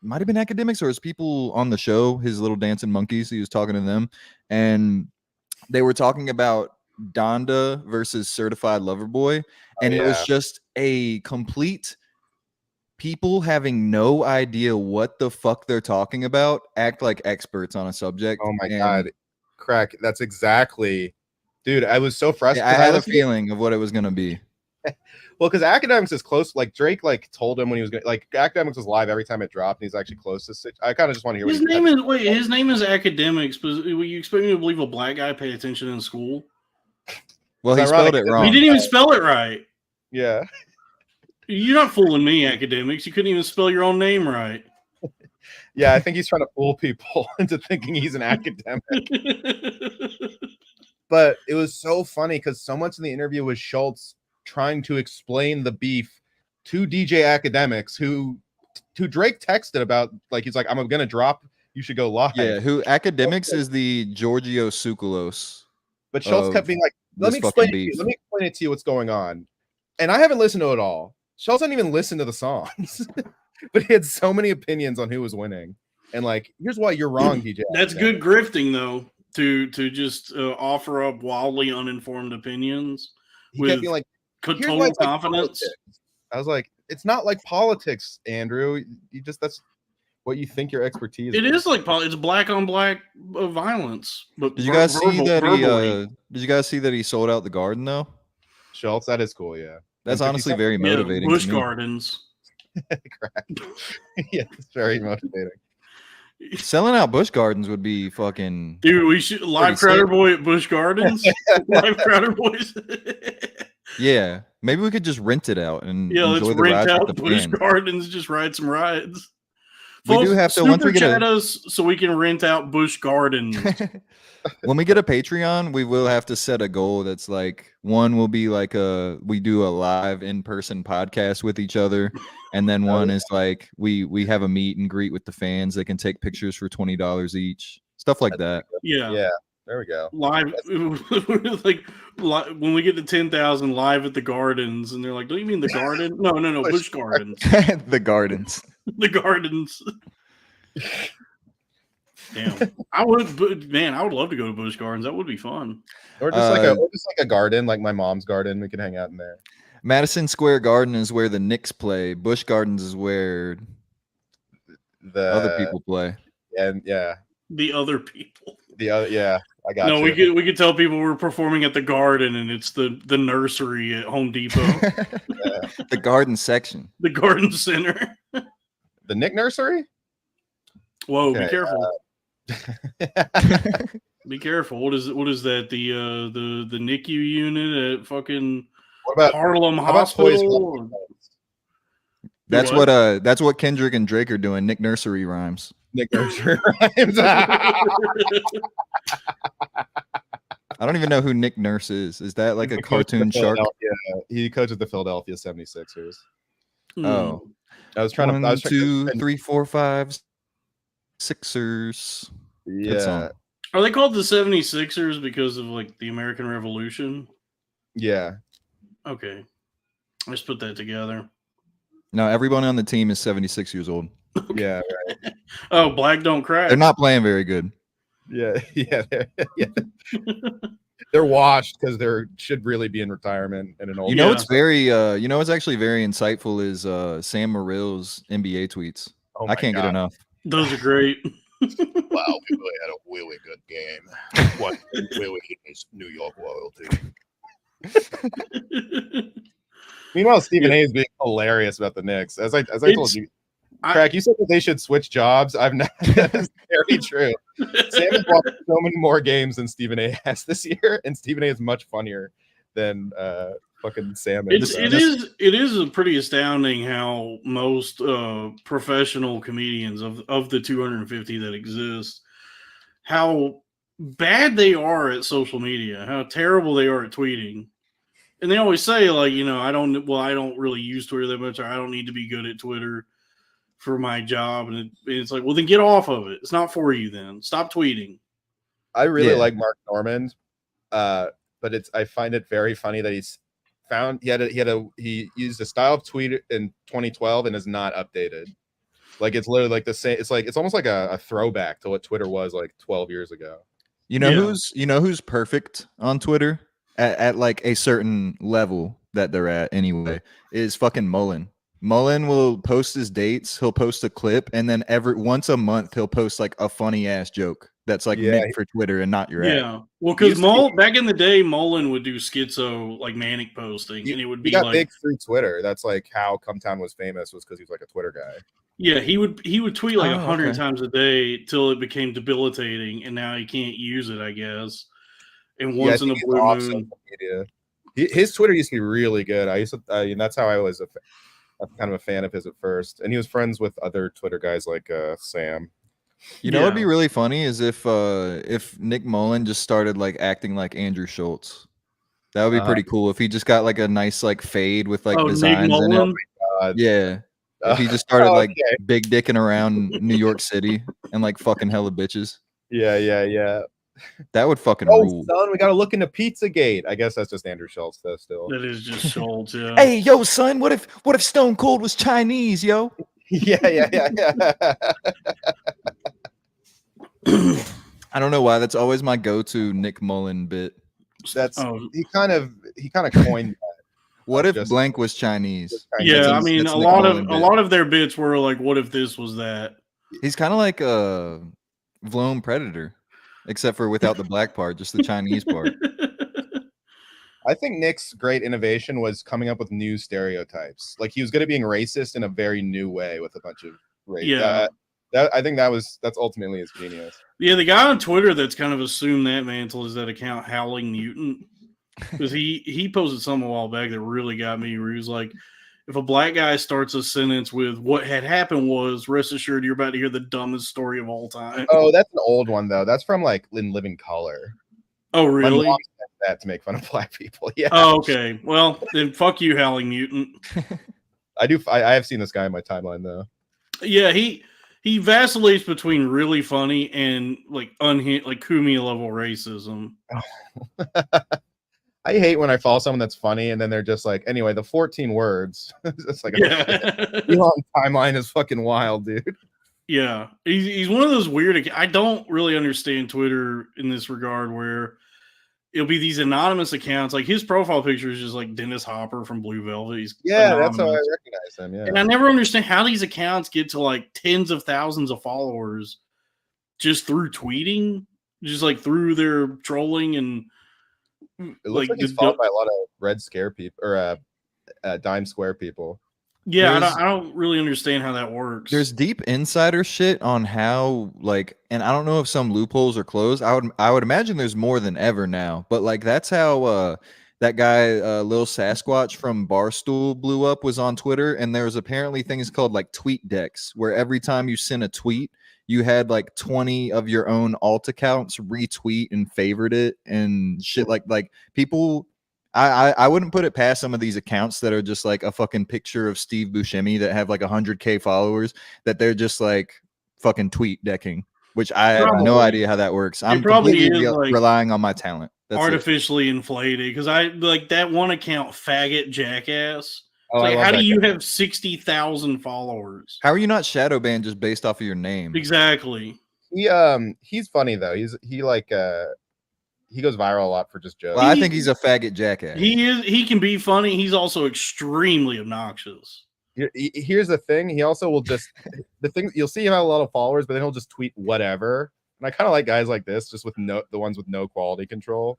might have been academics or his people on the show, his little dancing monkeys. He was talking to them, and they were talking about Donda versus Certified Lover Boy, and it was just a complete people having no idea what the fuck they're talking about, act like experts on a subject. Oh my god, Crack! That's exactly. Dude, I was so frustrated. I had a feeling of what it was going to be. Well, because Academics is close. Like Drake, like told him when he was going. Like Academics was live every time it dropped, and he's actually closest. I kind of just want to hear his name is. Wait, his name is Academics, but you expect me to believe a black guy paid attention in school? Well, he spelled it wrong. He didn't even spell it right. Yeah, you're not fooling me, Academics. You couldn't even spell your own name right. Yeah, I think he's trying to fool people into thinking he's an academic. But it was so funny because so much in the interview was Schultz trying to explain the beef to DJ Academics, who Drake texted about, like, he's like, I'm going to drop, you should go live. Yeah, who Academics is the Giorgio Tsoukalos. But Schultz kept being like, let me explain it to you what's going on. And I haven't listened to it all. Schultz didn't even listen to the songs. But he had so many opinions on who was winning. And like, here's why you're wrong, DJ. That's good grifting, though. To just offer up wildly uninformed opinions with like total confidence. I was like, it's not like politics, Andrew. That's what you think your expertise is. It is like it's black on black violence. But did you guys see that did you guys see that he sold out the Garden though? Schultz, that is cool. Yeah, that's honestly very motivating. Busch Gardens. Yeah, it's very motivating. Selling out Busch Gardens would be fucking. Dude, we should live Crowder Boy at Busch Gardens. Live Crowder Boys. Yeah, maybe we could just rent it out and let's enjoy the rent rides out with the Busch fans. Gardens, just ride some rides. We Folks, do have to once we get chat us so we can rent out Busch Gardens. When we get a Patreon, we will have to set a goal that's like one will be like we do a live in-person podcast with each other, and then one is like we have a meet and greet with the fans. They can take pictures for $20 each, stuff like that. Yeah, there we go. Live, like when we get to 10,000 live at the Gardens, and they're like, "Don't you mean the garden? No, Busch Gardens, The Gardens, the Gardens." Damn, I would love to go to Busch Gardens. That would be fun. Or just like a garden, like my mom's garden. We could hang out in there. Madison Square Garden is where the Knicks play. Busch Gardens is where the other people play. And the other people. I got no, you. we could tell people we're performing at the Garden, and it's the nursery at Home Depot. The garden section. The Garden Center. The Nick Nursery? Whoa, be careful. Be careful. What is that? The NICU unit at fucking Harlem Hospital? That's what Kendrick and Drake are doing. Nick Nursery rhymes. Nick Nursery rhymes. I don't even know who Nick Nurse is. Is that like a cartoon shark? Yeah, he coaches the Philadelphia 76ers. Oh, I was trying to. 1, 2, 3, 4, 5 Sixers. Yeah. Are they called the 76ers because of like the American Revolution? Yeah. Okay. Let's put that together. No, everyone on the team is 76 years old. Okay. Yeah, right. Oh, black don't crack. They're not playing very good. Yeah. They're washed because they should really be in retirement and an old. It's very what's actually very insightful is Sam Morrill's NBA tweets. I can't get enough. Those are great. Wow, we really had a really good game. What really is New York royalty? Meanwhile, Stephen A is being hilarious about the Knicks. As I told you, Crack, you said that they should switch jobs. I've not. That's very true. Sam has watched so many more games than Stephen A has this year, and Stephen A is much funnier than fucking Sam. It is pretty astounding how most professional comedians of the 250 that exist, how bad they are at social media, how terrible they are at tweeting. And they always say, like, I don't really use Twitter that much, or I don't need to be good at Twitter for my job. And it's like, well, then get off of it. It's not for you then. Stop tweeting. I really like Mark Normand, but I find it very funny that he used a style of tweet in 2012 and is not updated. Like, it's literally like the same. It's almost like a throwback to what Twitter was like 12 years ago. Who's perfect on Twitter at like a certain level that they're at anyway is fucking Mullen. Mullen will post his dates. He'll post a clip, and then once a month he'll post like a funny ass joke that's like meant for Twitter and not your ad. Yeah, well, because back in the day, Mullen would do schizo like manic posting, and it would be got like big through Twitter. That's like how Cumtown was famous, was because he was like a Twitter guy. Yeah, he would tweet like 100 times a day till it became debilitating, and now he can't use it, I guess. And once in a blue moon, his Twitter used to be really good. I used to, and that's how I was kind of a fan of his at first, and he was friends with other Twitter guys like Sam. What'd be really funny is if Nick Mullen just started like acting like Andrew Schultz. That would be pretty cool if he just got like a nice like fade with like designs in it. Oh, yeah. If he just started like big dicking around New York City and like fucking hella bitches. Yeah. That would fucking rule. Son, we gotta look into Pizzagate. I guess that's just Andrew Schultz though. Still, that is just Schultz. Yeah. Hey, yo, son, what if Stone Cold was Chinese, yo? Yeah. I don't know why. That's always my go-to Nick Mullen bit. He kind of coined that. What if blank was Chinese? Yeah, I mean, a lot of their bits were like, "What if this was that?" He's kind of like a Vlone Predator, except for without the black part, just the Chinese part. I think Nick's great innovation was coming up with new stereotypes. Like, he was good at being racist in a very new way with a bunch of race. Yeah. I think that's ultimately his genius. Yeah, the guy on Twitter that's kind of assumed that mantle is that account Howling Mutant. Because he posted something a while back that really got me, where he was like, if a black guy starts a sentence with "what had happened was," rest assured you're about to hear the dumbest story of all time. Oh, that's an old one though. That's from like In Living Color. Oh, really? My mom said that to make fun of black people. Yeah. Oh, okay. Well, then fuck you, Howling Mutant. I have seen this guy in my timeline though. Yeah, he vacillates between really funny and like like Kumi level racism. I hate when I follow someone that's funny and then they're just like, anyway, the 14 words. It's like, Elon timeline is fucking wild, dude. Yeah, he's one of those weird. I don't really understand Twitter in this regard, where it'll be these anonymous accounts. Like his profile picture is just like Dennis Hopper from Blue Velvet. He's anonymous. That's how I recognize him. Yeah, and I never understand how these accounts get to like tens of thousands of followers just through tweeting, just like through their trolling and. It looks like he's followed by a lot of Red Scare people or Dime Square people. Yeah, I don't really understand how that works. There's deep insider shit on how, like, and I don't know if some loopholes are closed. I would imagine there's more than ever now, but like that's how that guy Lil Sasquatch from Barstool blew up, was on Twitter, and there was apparently things called like tweet decks, where every time you sent a tweet, you had like 20 of your own alt accounts retweet and favored it and shit. Like people, I wouldn't put it past some of these accounts that are just like a fucking picture of Steve Buscemi that have like 100K followers, that they're just like fucking tweet decking, which I have no idea how that works. I'm completely relying on my talent. That's artificially inflated, because I like that one account, Faggot Jackass. Oh, like, how do you have 60,000 followers? How are you not shadow banned just based off of your name? Exactly. He's funny though. He goes viral a lot for just jokes. Well, I think he's a faggot jackass. He can be funny. He's also extremely obnoxious. Here's the thing. He also will just the thing you'll see him have a lot of followers, but then he'll just tweet whatever. And I kind of like guys like this, just with the ones with no quality control.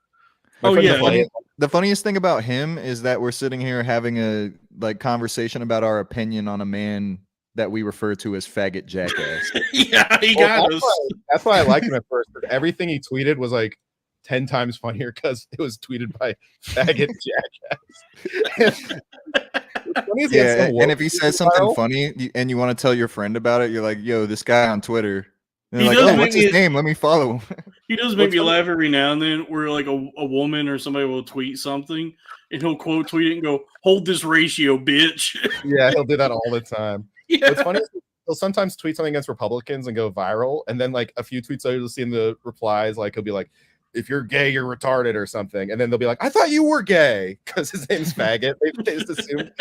The funniest thing about him is that we're sitting here having a like conversation about our opinion on a man that we refer to as faggot jackass. Yeah, he got us. That's why I liked him at first. But everything he tweeted was like 10 times funnier because it was tweeted by faggot jackass. Yeah, and if he says something funny and you want to tell your friend about it, you're like, "Yo, this guy on Twitter." And they're like, "Oh, what's his name? Let me follow him." He does make me laugh every now and then, where like a woman or somebody will tweet something and he'll quote tweet it and go, "Hold this ratio, bitch." Yeah, he'll do that all the time. Yeah. What's funny is he'll sometimes tweet something against Republicans and go viral, and then like a few tweets later, you'll see in the replies, like he'll be like, "If you're gay, you're retarded," or something, and then they'll be like, "I thought you were gay," because his name's Faggot. They just assume.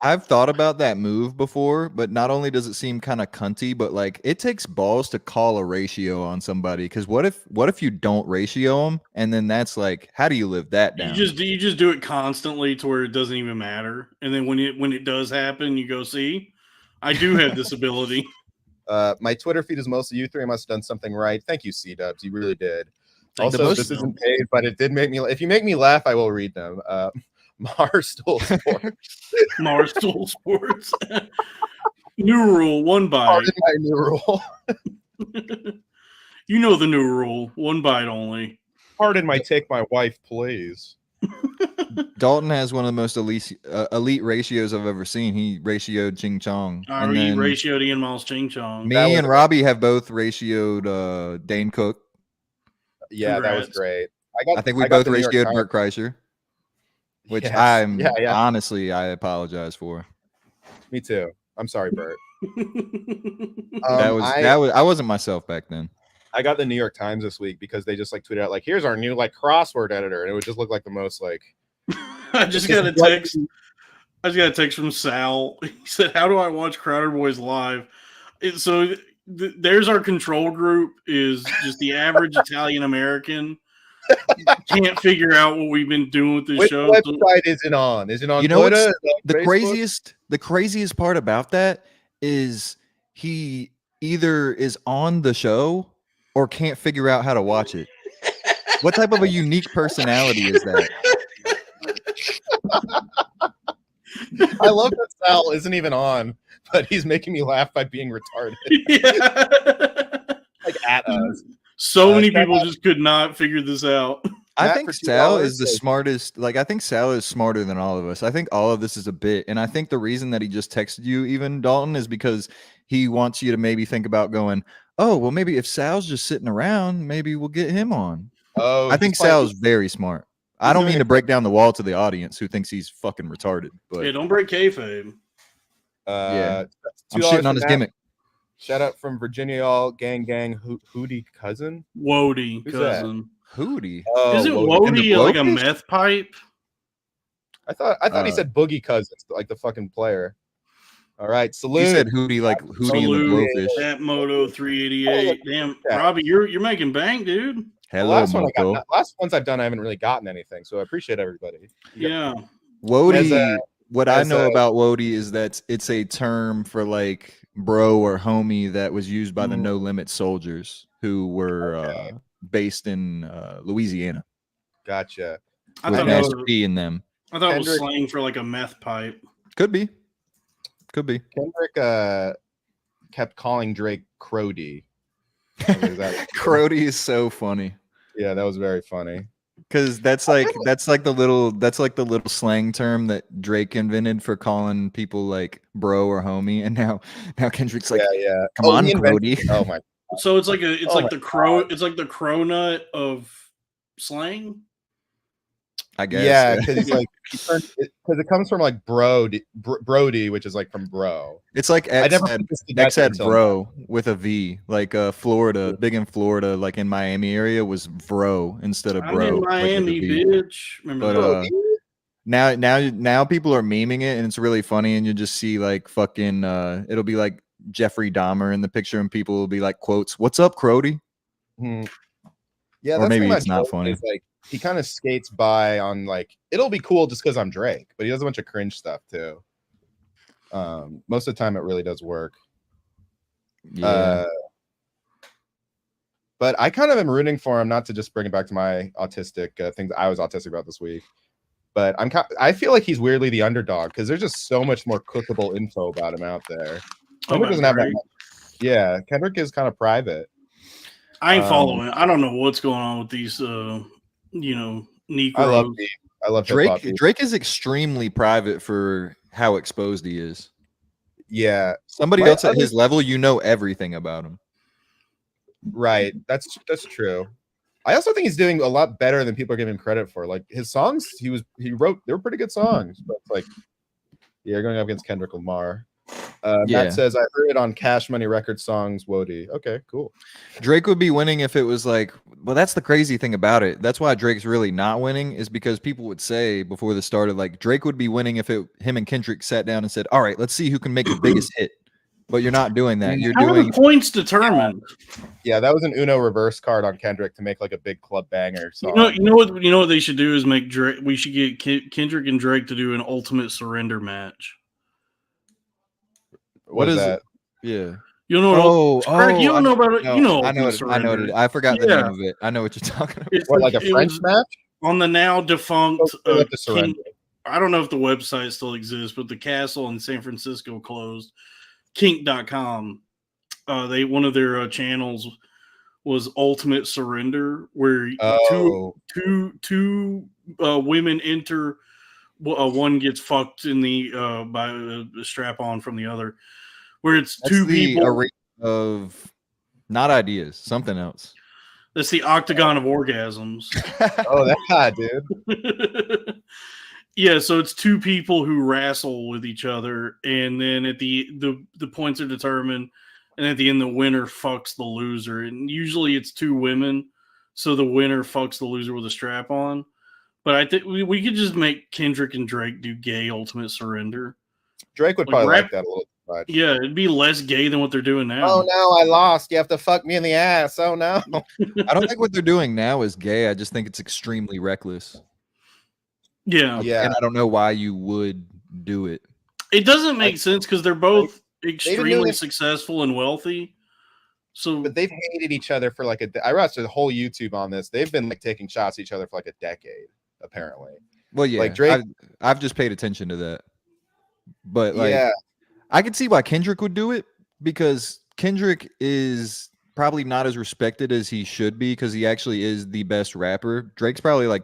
I've thought about that move before, but not only does it seem kind of cunty, but like it takes balls to call a ratio on somebody. Because what if you don't ratio them, and then that's like, how do you live that down? You just do it constantly to where it doesn't even matter, and then when it does happen, you go, "See, I do have this ability." My Twitter feed is mostly you three. I must have done something right. Thank you, C-Dubs. You really did. Also, this isn't paid, but it did make me. If you make me laugh, I will read them. Marstool Sports. Marstool Sports. New rule: 1 bite. Pardon my new rule. You know the new rule: 1 bite only. Pardon my take my wife, please. Dalton has one of the most elite ratios I've ever seen. He ratioed Ching Chong. He ratioed Ian Miles Ching Chong. Me and Robbie have both ratioed Dane Cook. Yeah, Congrats. That was great. I think we both ratioed Bert Kreischer, which honestly, I apologize for. Me too. I'm sorry, Bert. I wasn't myself back then. I got the New York Times this week because they just like tweeted out like, "Here's our new like crossword editor," and it would just look like the most like. I just got a text from Sal. He said, "How do I watch Crowder Boys live?" There's our control group, is just the average Italian American. Can't figure out what we've been doing with this show. What website is it on? Is it on Twitter? The craziest part about that is he either is on the show or can't figure out how to watch it. What type of a unique personality is that? I love that Sal isn't even on. but he's making me laugh by being retarded. Yeah. Like at us. So many people just could not figure this out. I Matt, think for Sal $2 is the says- smartest. Like, I think Sal is smarter than all of us. I think all of this is a bit. And I think the reason that he just texted you, even Dalton, is because he wants you to maybe think about going, oh, well, maybe if Sal's just sitting around, maybe we'll get him on. Oh, I think Sal's very smart. I don't doing mean to break down the wall to the audience who thinks he's fucking retarded, but Yeah, don't break kayfabe. yeah. I'm $2 shitting on from his Matt. gimmick. Shout out from Virginia, all gang, Hootie cousin. Wody, Who's that? cousin. Hootie. Oh, Is it Wody. In the Wody like a Blowfish? meth pipe? I thought he said Boogie Cousins, like the fucking player. All right, salute. He said Hootie like Hootie and the Salute. Blowfish. At Moto 388. Damn, Yeah. Robbie, you're making bank, dude. The Hello, last Moto. last ones I've done, I haven't really gotten anything, so I appreciate everybody. Yeah. Wody, what I as know a- about Wody is that it's a term for like bro or homie that was used by the No Limit soldiers who were based in Louisiana. Gotcha. I With thought, it Master was, P in them. I thought it was Kendrick- slang for like a meth pipe. Could be. Could be. Kendrick kept calling Drake Crody. Is that- Crody is so funny. Yeah, that was very funny. Because that's like the little slang term that Drake invented for calling people like bro or homie, and now Kendrick's like, yeah. come on, he invented- Crody. Oh my. So it's like Oh my the crow nut of slang. I guess. Yeah, because it's like because it comes from like Brody, which is like from bro. It's like I X never had, understood that X had until bro with a V, like Florida, big in Florida, like in Miami area was bro instead of I'm bro. in like with a Miami, V. bitch. Remember But that? now people are memeing it, and it's really funny, and you just see like fucking it'll be like Jeffrey Dahmer in the picture, and people will be like quotes, "What's up, Crody?" Hmm. Yeah, Or that's maybe pretty it's much not it. funny. It's like he kind of skates by on like it'll be cool just because I'm Drake, but he does a bunch of cringe stuff too. Most of the time, it really does work. Yeah. But I kind of am rooting for him, not to just bring it back to my autistic things I was autistic about this week. But I feel like he's weirdly the underdog because there's just so much more cookable info about him out there. Kendrick doesn't have that much. Yeah, Kendrick is kind of private. I ain't following. I don't know what's going on with these, Negroes. I love Drake. hip-hop. Drake is extremely private for how exposed he is. Yeah, Somebody My else at other- his level, you know everything about him. right. That's true. I also think he's doing a lot better than people are giving him credit for. Like his songs, he wrote, they were pretty good songs. But it's like, yeah, going up against Kendrick Lamar. Yeah. Matt says I heard it on Cash Money Records songs. Wody. Okay, cool. Drake would be winning if it was like, well, that's the crazy thing about it. That's why Drake's really not winning, is because people would say before this started, like Drake would be winning if him and Kendrick sat down and said, all right, let's see who can make the biggest hit. But you're not doing that. You're How are doing the points determined? Yeah, that was an Uno reverse card on Kendrick to make like a big club banger song. You know what they should do is make Drake. We should get Kendrick and Drake to do an ultimate surrender match. What is that? Yeah. You know, Craig, you don't know about it. No, You know, I know Ultimate it. I know Surrender. it. I forgot the Yeah. name of it. I know what you're talking about. It's What, like a it French was match? on the now defunct Oh, like the surrender. I don't know if the website still exists, but the castle in San Francisco closed. Kink.com. One of their channels was Ultimate Surrender, where Oh, two women enter. One gets fucked in the by a strap on from the other, where it's That's two the people. arena of not ideas, something else. That's the octagon of orgasms. oh, that dude. Yeah, so it's two people who wrestle with each other, and then at the points are determined, and at the end the winner fucks the loser. And usually it's two women, so the winner fucks the loser with a strap on. But I think we could just make Kendrick and Drake do gay Ultimate Surrender. Drake would Like probably rap- like that a little much. Yeah, it'd be less gay than what they're doing now. Oh no, I lost. You have to fuck me in the ass. Oh no. I don't think what they're doing now is gay. I just think it's extremely reckless. Yeah. Yeah. And I don't know why you would do it. It doesn't make sense because they're both doing extremely it- successful and wealthy. So But they've hated each other for like I watched a whole YouTube on this. They've been like taking shots at each other for like a decade, apparently. Well, yeah, Like Drake- I've just paid attention to that. But like, yeah. I could see why Kendrick would do it, because Kendrick is probably not as respected as he should be, because he actually is the best rapper. Drake's probably like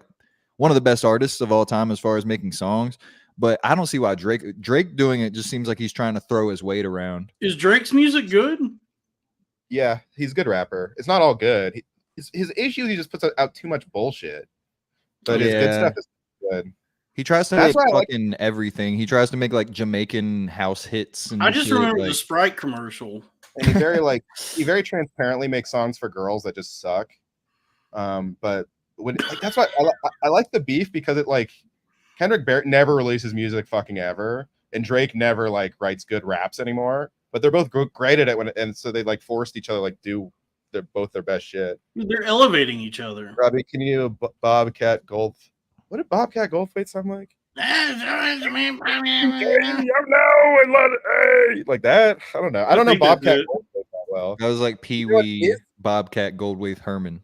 one of the best artists of all time as far as making songs, but I don't see why Drake doing it just seems like he's trying to throw his weight around. Is Drake's music good? Yeah, he's a good rapper. It's not all good. His issue, he just puts out too much bullshit. But his good stuff is good. He tries to make fucking everything. He tries to make like Jamaican house hits. And I just remember like, the Sprite commercial. And he very transparently makes songs for girls that just suck. But that's why I like the beef, because it like Kendrick never releases music fucking ever, and Drake never like writes good raps anymore. But they're both great at it and so they like forced each other like do both their best shit. They're elevating each other. Robbie, can you Bobcat Gold? What did Bobcat Goldthwait sound like? Like that? I don't know. I don't know Bobcat Goldthwait that well. That was like Pee Wee Bobcat Goldthwait Herman.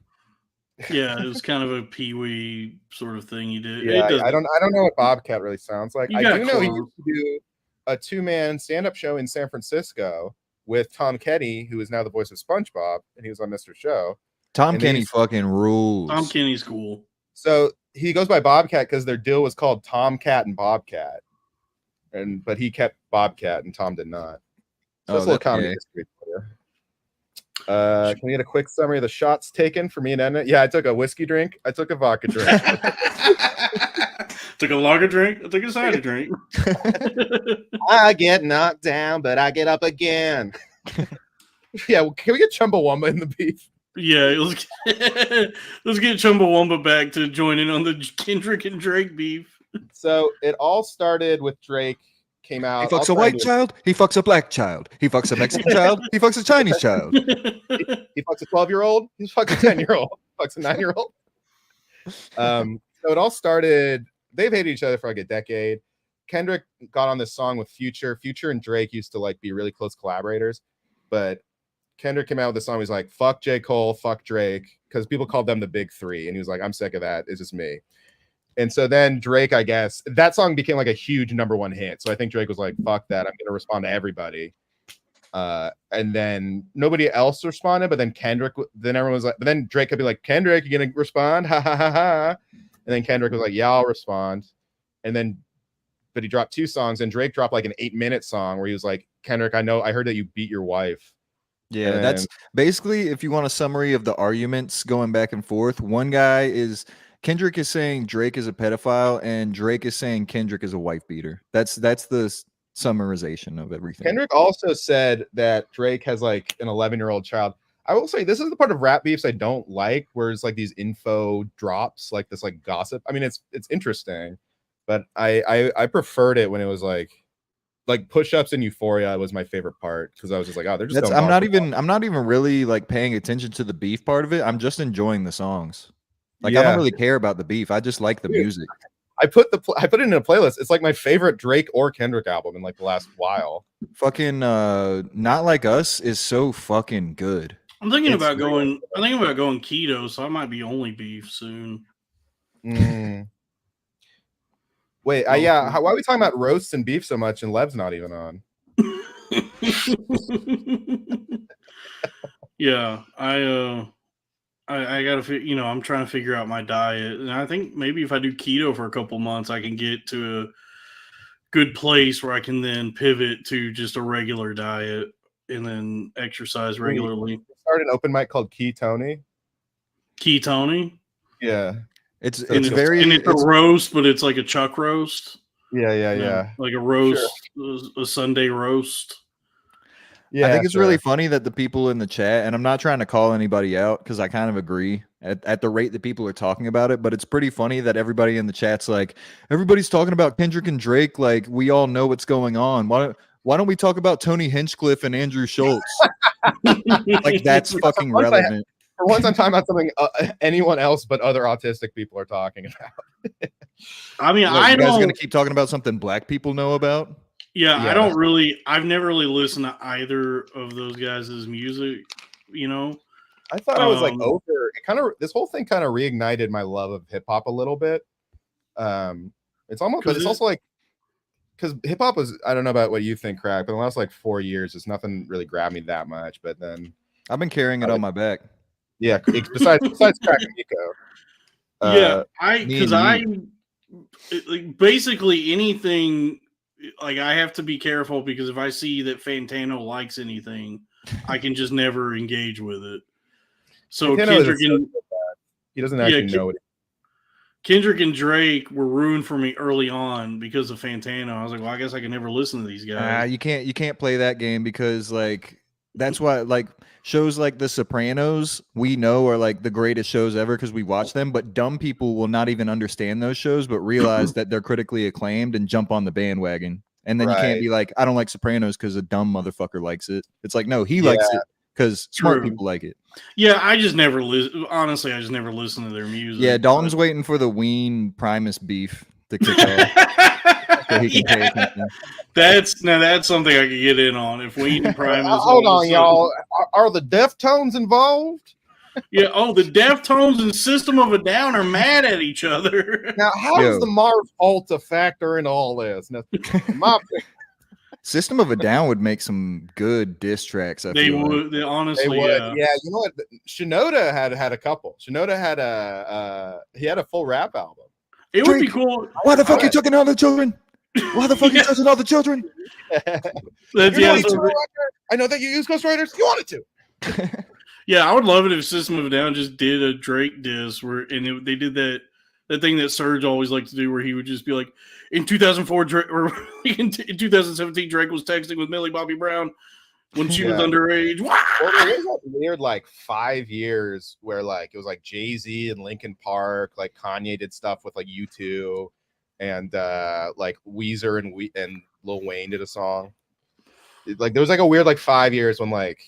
Yeah, it was kind of a Pee Wee sort of thing he did. Yeah, I don't know what Bobcat really sounds like. I do know he used to do a 2-man stand-up show in San Francisco with Tom Kenny, who is now the voice of SpongeBob, and he was on Mr. Show. Tom Kenny fucking rules. Tom Kenny's cool. So he goes by Bobcat because their deal was called Tomcat and Bobcat, but he kept Bobcat and Tom did not. So that's a little comedy history for you. Can we get a quick summary of the shots taken for me and Edna? Yeah, I took a whiskey drink. I took a vodka drink. Took a lager drink. I took a cider drink. I get knocked down, but I get up again. Yeah, well, can we get Chumbawamba in the beef? Yeah, let's get Chumbawamba back to join in on the Kendrick and Drake beef. So it all started with Drake came out. He fucks a white child. He fucks a black child. He fucks a Mexican child. He fucks a Chinese child. He fucks a 12-year-old. He fucks a 10-year-old. Fucks a 9-year-old. So it all started. They've hated each other for like a decade. Kendrick got on this song with Future. Future and Drake used to like be really close collaborators, but Kendrick came out with this song. He's like, fuck J. Cole, fuck Drake, because people called them the big three. And he was like, I'm sick of that. It's just me. And so then Drake, I guess, that song became like a huge #1 hit. So I think Drake was like, fuck that. I'm going to respond to everybody. And then nobody else responded. But then everyone was like, but then Drake could be like, Kendrick, you going to respond? Ha, ha, ha, ha. And then Kendrick was like, yeah, I'll respond. But he dropped 2 songs, and Drake dropped like an 8-minute song where he was like, Kendrick, I heard that you beat your wife. Yeah, that's basically, if you want a summary of the arguments going back and forth, one guy is Kendrick is saying Drake is a pedophile, and Drake is saying Kendrick is a wife beater. That's the summarization of everything. Kendrick also said that Drake has like an 11-year-old child. I will say this is the part of rap beefs I don't like, where it's like these info drops, like this like gossip. I mean, it's interesting, but I preferred it when it was like push-ups and Euphoria was my favorite part, because I was just like, oh, they're just. I'm not even really like paying attention to the beef part of it. I'm just enjoying the songs. Like I don't really care about the beef. I just like the music. I put it in a playlist. It's like my favorite Drake or Kendrick album in like the last while. Fucking Not Like Us is so fucking good. I'm thinking about going keto, so I might be only beef soon. Wait, why are we talking about roasts and beef so much and Lev's not even on? Yeah, I gotta, I'm trying to figure out my diet, and I think maybe if I do keto for a couple months, I can get to a good place where I can then pivot to just a regular diet and then exercise regularly. Start an open mic called Ketone. Ketone? Yeah. It's a roast, but it's like a chuck roast. Yeah. Like a roast, a Sunday roast. Yeah, I think it's really funny that the people in the chat, and I'm not trying to call anybody out because I kind of agree at the rate that people are talking about it, but it's pretty funny that everybody in the chat's like, everybody's talking about Kendrick and Drake, like we all know what's going on. Why don't we talk about Tony Hinchcliffe and Andrew Schultz? Like that's fucking relevant. For once, I'm talking about something anyone else but other autistic people are talking about. I mean, you guys gonna keep talking about something black people know about? Yeah, I've never really listened to either of those guys' music, I thought I was like over it. This whole thing kind of reignited my love of hip hop a little bit. It's almost, but it's also like because hip hop was, I don't know about what you think, Crack, but in the last like 4 years, it's nothing really grabbed me that much. But then I've been carrying it on my back. Yeah, besides Crack Amico. Yeah, basically anything. Like I have to be careful because if I see that Fantano likes anything, I can just never engage with it. So Kendrick and he doesn't actually know it. Kendrick and Drake were ruined for me early on because of Fantano. I was like, well, I guess I can never listen to these guys. You can't play that game because like that's why like shows like The Sopranos we know are like the greatest shows ever because we watch them, but dumb people will not even understand those shows but realize that they're critically acclaimed and jump on the bandwagon. And then you can't be like, I don't like Sopranos because a dumb motherfucker likes it. It's like, no, he likes it because smart people like it. Yeah, I just never honestly, I just never listen to their music. Yeah, Dalton's waiting for the Ween Primus beef to kick off. So he can pay attention. That's something I could get in on. If Ween and Primus. Hold on, y'all. Are the Deftones involved? Yeah. Oh, the Deftones and System of a Down are mad at each other. Now, how does the Marv Alta factor in all this? Now, System of a Down would make some good diss tracks. They would. They honestly. Yeah. You know what? Shinoda had a couple. Shinoda had a full rap album. It would be cool. Why the fuck you taking all the children? Why the fuck you touching all the children? I know that you use ghostwriters. You wanted to. Yeah, I would love it if System of a Down just did a Drake diss they did that thing that Serge always liked to do where he would just be like, in 2004 Drake, or in 2017 Drake was texting with Millie Bobby Brown when she was underage. Well, there was that weird like 5 years where like it was like Jay-Z and Linkin Park, like Kanye did stuff with like U2. And like Weezer and Lil Wayne did a song. Like there was like a weird like 5 years when like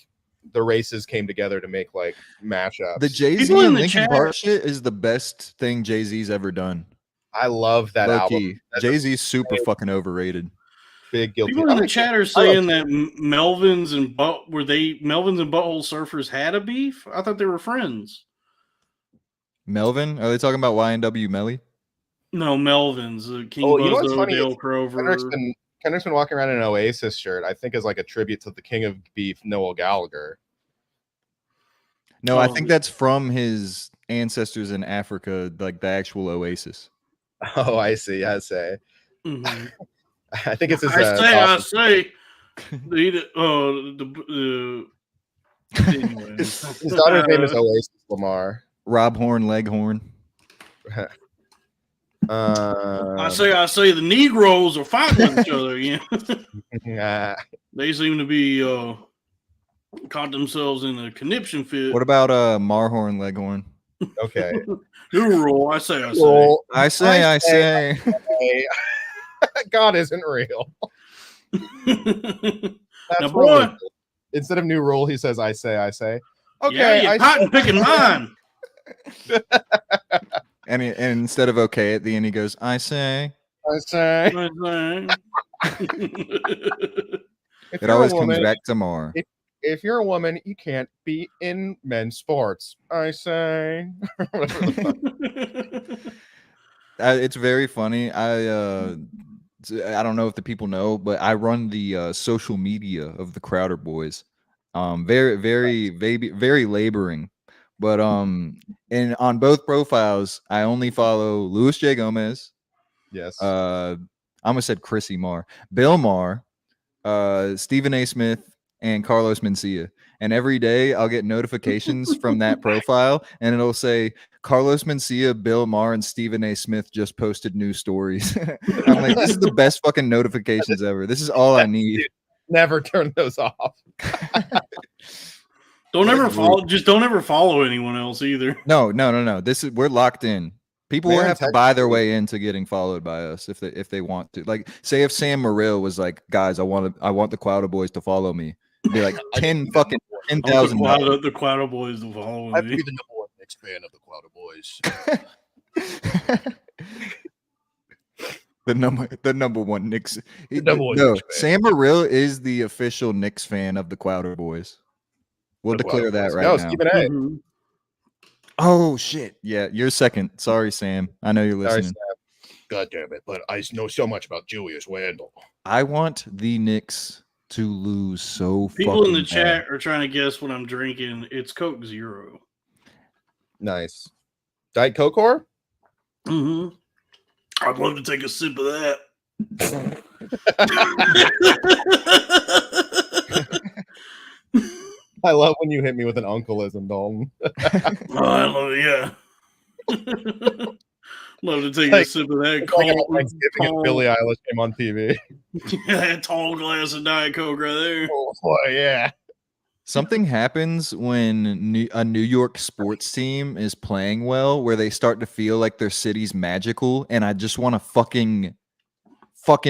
the races came together to make like mashups. The Jay-Z and Linkin Park shit is the best thing Jay-Z's ever done. I love that album. Jay-Z's super fucking overrated. Big guilty. People in the chat are saying that Melvins and Butthole Surfers had a beef. I thought they were friends. Melvin? Are they talking about YNW Melly? No, Melvin's King Buzzo, Dale Crover. Kendrick's been walking around in an Oasis shirt. I think is like a tribute to the King of Beef, Noel Gallagher. No, I think that's from his ancestors in Africa, like the actual Oasis. Oh, I see. I say. Mm-hmm. I think it's his. I say. Anyway. His daughter's name is Oasis Lamar. Rob Horn, Leghorn. I say the Negroes are fighting with each other. Yeah, they seem to be caught themselves in a conniption fit. What about Marhorn, Leghorn? Okay, new rule. I say. God isn't real. Now, boy, instead of new rule, he says, "I say." Okay, yeah, cotton picking mine. And instead of okay at the end, he goes, I say. It always comes back to more. If you're a woman, you can't be in men's sports. I say. It's very funny. I don't know if the people know, but I run the social media of the Crowder Boys. Very laboring. But and on both profiles, I only follow Louis J. Gomez. Yes. I almost said Chrissy Marr, Bill Maher, Stephen A. Smith, and Carlos Mencia. And every day I'll get notifications from that profile, and it'll say Carlos Mencia, Bill Maher, and Stephen A. Smith just posted new stories. I'm like, this is the best fucking notifications ever. This is all I need. Never turn those off. Don't ever follow anyone else either. No. We're locked in. People will have to buy their way into getting followed by us if they want to. Like, say if Sam Morril was like, guys, I want the Quouter Boys to follow me. It'd be like 10,000. The Quouter Boys to follow me. I'd be the number one Knicks fan of the Quouter Boys. The number one Knicks. Sam Morril is the official Knicks fan of the Quouter Boys. We'll declare that right now. Stephen A. Mm-hmm. Oh shit! Yeah, you're second. Sorry, Sam. I know you're listening. God damn it! But I know so much about Julius Randle. I want the Knicks to lose so People in the fucking chat are trying to guess what I'm drinking. It's Coke Zero. Nice. Diet Coke or? Mm-hmm. I'd love to take a sip of that. I love when you hit me with an uncleism, Dalton. Oh, I love it, yeah. Love to take Like- a sip of that It's like cold, on Thanksgiving if Billie Eilish came on TV. that tall glass of Diet Coke right there. Oh boy, yeah. Something happens when a New York sports team is playing well, where they start to feel like their city's magical, and I just want to fucking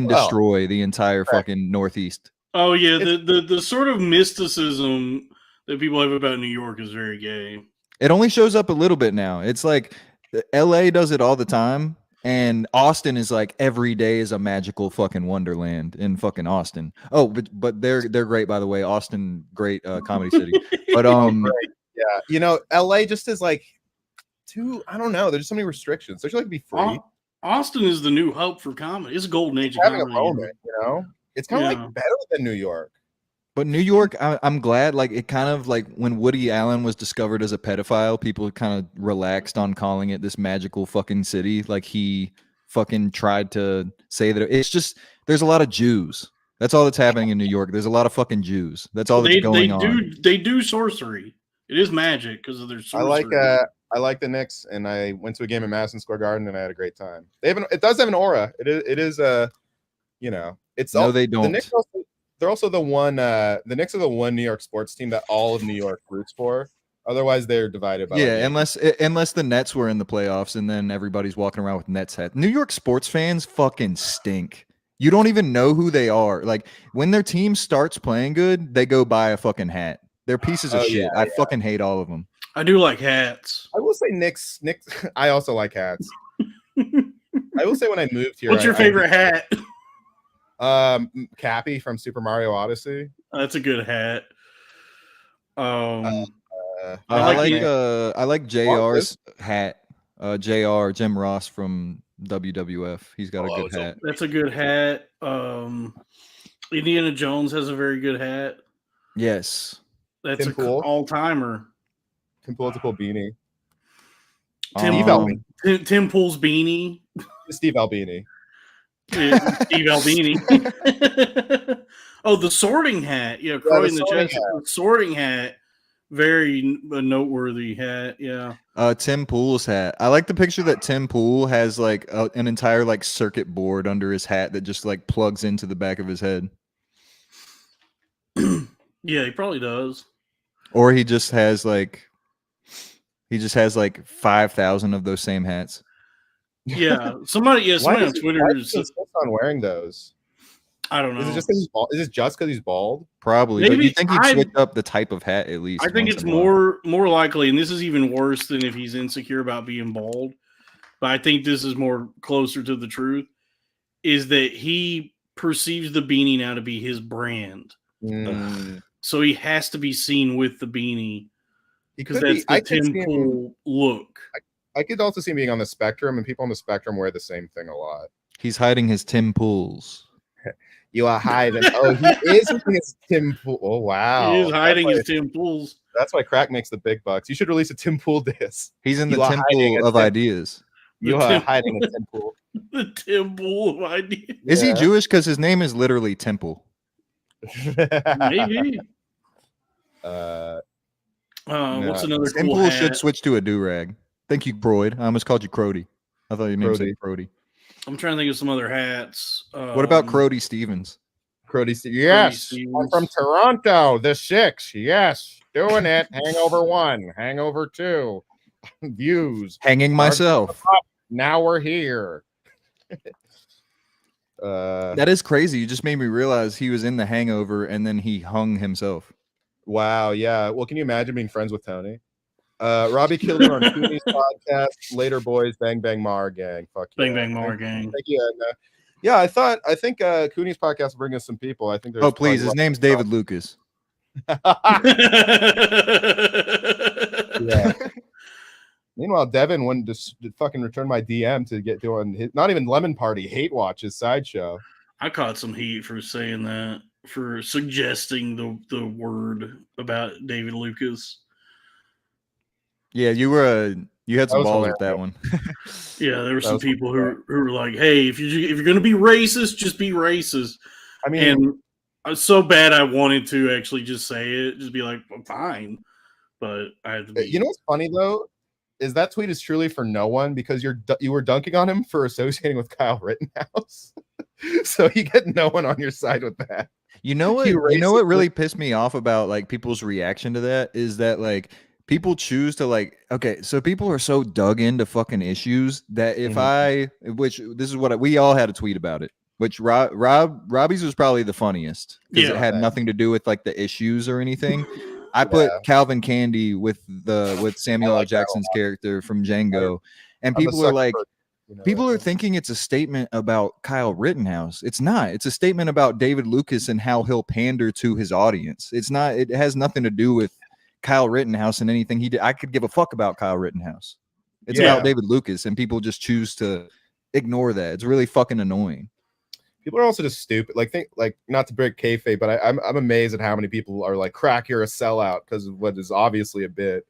destroy the entire fucking Northeast. Oh yeah, the sort of mysticism that people have about New York is very gay. It only shows up a little bit now. It's like LA does it all the time, and Austin is like every day is a magical fucking wonderland in fucking Austin. Oh, but they're great, by the way. Austin, great comedy city. But Yeah, you know, LA just is like too. I don't know. There's so many restrictions. They should like be free. Austin is the new hope for comedy. It's a golden age of Having a comedy. moment, you know. It's kind of Yeah. like better than New York. But New York, I'm glad, like, it kind of like when Woody Allen was discovered as a pedophile, people kind of relaxed on calling it this magical fucking city. Like, he fucking tried to say that it's just, there's a lot of Jews. That's all that's happening in New York. There's a lot of fucking Jews. That's all that's going on. They do sorcery. It is magic because of their sorcery. I like the Knicks, and I went to a game in Madison Square Garden, and I had a great time. It does have an aura. It is you know, it's No, all, they don't. The Knicks they're also the one. The Knicks are the one New York sports team that all of New York roots for. Otherwise, they're divided by. Yeah, unless the Nets were in the playoffs, and then everybody's walking around with Nets hats. New York sports fans fucking stink. You don't even know who they are. Like, when their team starts playing good, they go buy a fucking hat. They're pieces of shit. I fucking hate all of them. I do like hats. I will say Knicks. I also like hats. I will say when I moved here. What's your favorite hat? Cappy from Super Mario Odyssey. That's a good hat. I like JR's hat. JR Jim Ross from WWF. He's got a good hat. That's a good hat. Indiana Jones has a very good hat. Yes. That's an all-timer. Tim Pool's a cool beanie. Tim Pool's beanie. Steve Albini. Steve Albini. Oh, the sorting hat. Yeah, Croy in the chat. The sorting hat. Very noteworthy hat. Yeah. Tim Pool's hat. I like the picture that Tim Pool has like an entire like circuit board under his hat that just like plugs into the back of his head. Yeah, he probably does. Or he just has like 5,000 of those same hats. Yeah, somebody on Twitter insists on wearing those. I don't know. Is it just because he's bald? Is it just because he's bald? Probably. Maybe. But you think he'd switch up the type of hat at least? I think it's more likely, and this is even worse than if he's insecure about being bald. But I think this is more closer to the truth. Is that he perceives the beanie now to be his brand, so he has to be seen with the beanie because that's the Tim Pool look. I could also see him being on the spectrum, and people on the spectrum wear the same thing a lot. He's hiding his Tim Pools. You are hiding. Oh, he is hiding his Tim Pool. Oh, wow. He is hiding his Tim Pools. That's why Crack makes the big bucks. You should release a Tim Pool disc. He's in the Tim Pool of ideas. You are hiding a Tim Pool. The Tim Pool of ideas. Is he Jewish? Because his name is literally Temple. Maybe. No. What's another cool Temple hat? should switch to a do-rag. Thank you, Croyd. I almost called you Crody. I thought your name was Crody. I'm trying to think of some other hats. What about Crody Stevens? Crody Stevens. Yes. I'm from Toronto. The 6. Yes. Doing it. Hangover 1. Hangover 2. Views. Hanging myself. Now we're here. That is crazy. You just made me realize he was in The Hangover and then he hung himself. Wow. Yeah. Well, can you imagine being friends with Tony? Robbie killed her on Cooney's podcast. Later, boys. Bang Bang Mar gang. Fuck Bang yeah. Bang Mar gang. Thank you. Yeah, I think Cooney's podcast will bring us some people. I think there's. Oh, please. His name's David Lucas. Yeah. Meanwhile, Devin wouldn't just fucking return my DM to get doing his, not even Lemon Party, Hate Watch, his sideshow. I caught some heat for saying that, for suggesting the word about David Lucas. Yeah, you had some was balls with that one. Yeah, there were some people who were like, "Hey, if you're gonna be racist, just be racist." I mean, and I was so bad I wanted to actually just say it, just be like, well, "Fine," but I had to be. you know what's funny though, is that tweet is truly for no one because you were dunking on him for associating with Kyle Rittenhouse. So you get no one on your side with that. You know what? You know what really pissed me off about like people's reaction to that is that like people choose to like, okay, so people are so dug into fucking issues that if which this is what we all had a tweet about it, which Robbie's was probably the funniest because it had nothing to do with like the issues or anything. I put Calvin Candy with Samuel L. Jackson's character from Django, and people are like, people are thinking it's a statement about Kyle Rittenhouse. It's not. It's a statement about David Lucas and how he'll pander to his audience. It's not. It has nothing to do with Kyle Rittenhouse and anything he did. I could give a fuck about Kyle Rittenhouse. It's about David Lucas, and people just choose to ignore that. It's really fucking annoying. People are also just stupid. Like not to break kayfabe, but I'm amazed at how many people are like, "Crack, you're a sellout," because of what is obviously a bit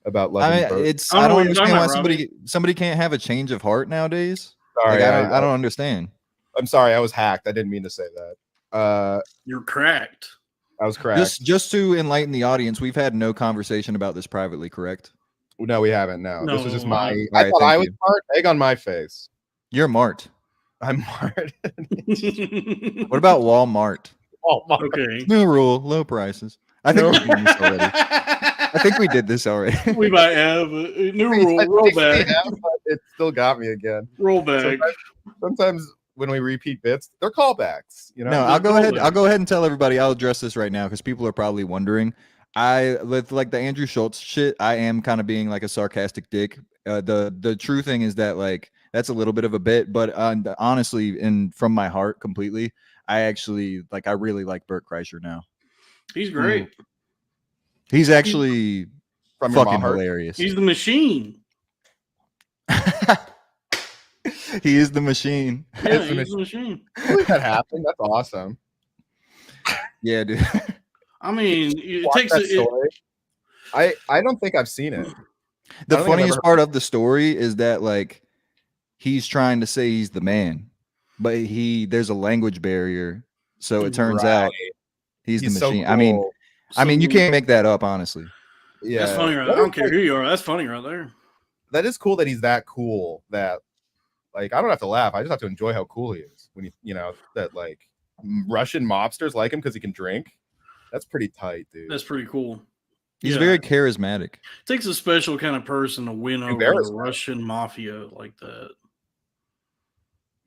about loving. I don't understand why somebody can't have a change of heart nowadays. Sorry, like, I don't understand. I'm sorry, I was hacked. I didn't mean to say that. You're cracked. I was cracked. Just to enlighten the audience, we've had no conversation about this privately, correct? No, we haven't. No, this was just my. I thought I was smart. Egg on my face. You're Mart. I'm Mart. What about Walmart? Walmart. Okay. New rule, low prices. I think we did this already. I think we did this already. We might have a new rule. Roll back. It still got me again. Roll back. Sometimes when we repeat bits, they're callbacks. You know. No, I'll go ahead. I'll go ahead and tell everybody. I'll address this right now because people are probably wondering. With like the Andrew Schultz shit, I am kind of being like a sarcastic dick. The true thing is that like that's a little bit of a bit, but honestly, and from my heart, completely, I really like Bert Kreischer now. He's great. He's actually from fucking hilarious. He's the machine. He is the machine. Yeah, he's the machine. That happened. That's awesome. Yeah, dude. I mean, it takes I don't think I've seen it. The funniest part of the story is that like he's trying to say he's the man, but there's a language barrier, so it turns out he's the machine. So cool. I mean, you can't make that up, honestly. Yeah, that's funny. I don't care who you are. That's funny right there. That is cool that he's that cool. That like I don't have to laugh. I just have to enjoy how cool he is. When you know that like Russian mobsters like him because he can drink. That's pretty tight, dude. That's pretty cool. He's very charismatic. It takes a special kind of person to win over the Russian mafia like that.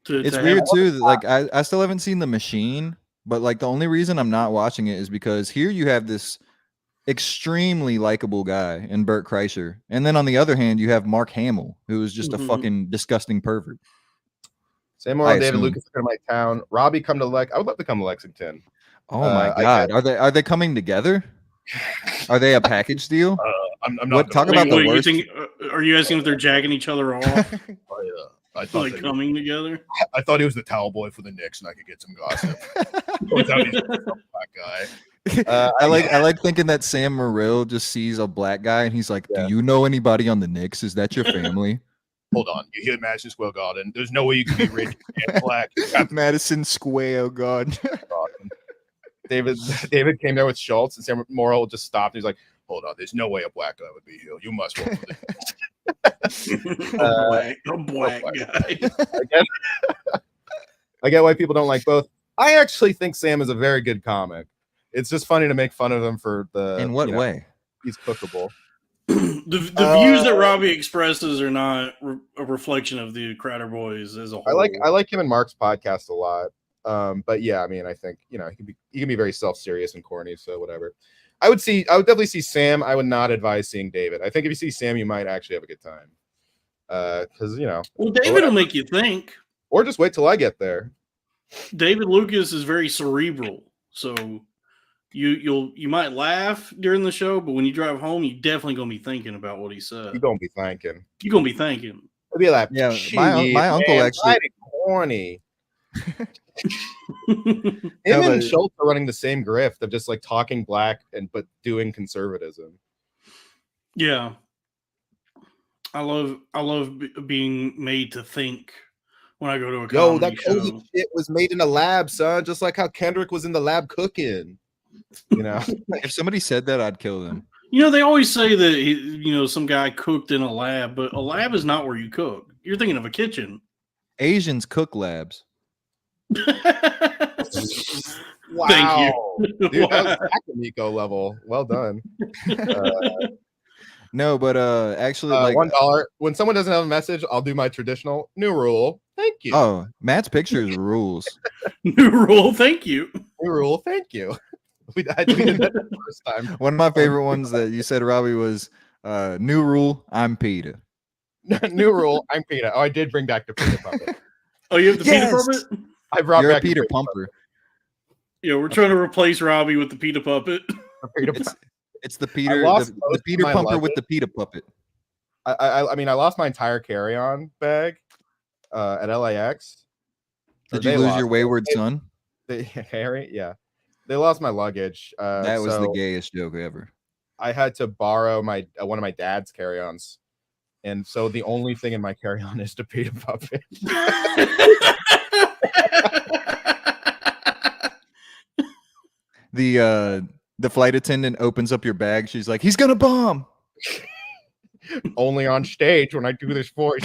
It's weird too. Like I still haven't seen The Machine, but like the only reason I'm not watching it is because here you have this extremely likable guy in Bert Kreischer, and then on the other hand you have Mark Hamill, who is just a fucking disgusting pervert. Samuel David Lucas come to my town. Robbie come to I would love to come to Lexington. Oh my god, are they coming together? Are they a package deal? I'm not. Talk about the worst. Are you asking if they're jacking each other off? I thought like coming together. I thought he was the towel boy for the Knicks, and I could get some gossip. Black guy. I like thinking that Sam Morrill just sees a black guy and he's like, "Do you know anybody on the Knicks? Is that your family?" Hold on, you hit Madison Square Garden. There's no way you can be rich and black. Madison Square Garden. David came there with Schultz, and Sam Morrill just stopped. He's like, "Hold on, there's no way a black guy would be here. You must work for a black guy." I get why people don't like both. I actually think Sam is a very good comic. It's just funny to make fun of him for the. In what way? He's cookable. The views that Robbie expresses are not a reflection of the Crowder Boys as a whole. I like him and Mark's podcast a lot. But yeah, I mean, I think he can be very self-serious and corny, so whatever. I would definitely see Sam. I would not advise seeing David. I think if you see Sam, you might actually have a good time. Because well, David will make you think, or just wait till I get there. David Lucas is very cerebral, so you might laugh during the show, but when you drive home, you definitely gonna be thinking about what he said. You gonna be thinking. You're gonna be thinking. It'll be like, Yeah, my uncle actually mighty corny. Him No, and but- Schultz are running the same grift of just like talking black but doing conservatism. Yeah, I love being made to think when I go to a comedy Yo, that show. cozy shit was made in a lab, son. Just like how Kendrick was in the lab cooking. You know, if somebody said that, I'd kill them. You know, they always say that some guy cooked in a lab, but a lab is not where you cook. You're thinking of a kitchen. Asians cook labs. wow. Thank you. Dude, that was Crack Amico level. Well done. No, but actually, like $1. When someone doesn't have a message, I'll do my traditional new rule. Thank you. oh, Matt's pictures rules. New rule. Thank you. New rule. Thank you. I tweeted that the first time. One of my favorite ones that you said, Robbie, was new rule. I'm Peter. New rule. I'm Peter. Oh, I did bring back the Peter puppet. Oh, you have the Yes! Peter puppet? I brought You're a back the Peter Pumper. Yeah, we're trying to replace Robbie with the Peter puppet. Peter It's the Peter, lost the most of Peter my Pumper with luggage. the Peter puppet. I mean, I lost my entire carry-on bag at LAX. Or Did you they lose lost your it. wayward son? Harry? Yeah. They lost my luggage. That was the so gayest joke ever. I had to borrow my one of my dad's carry-ons. And so the only thing in my carry-on is the Peter puppet. The flight attendant opens up your bag. She's like, he's gonna bomb. Only on stage when I do this voice.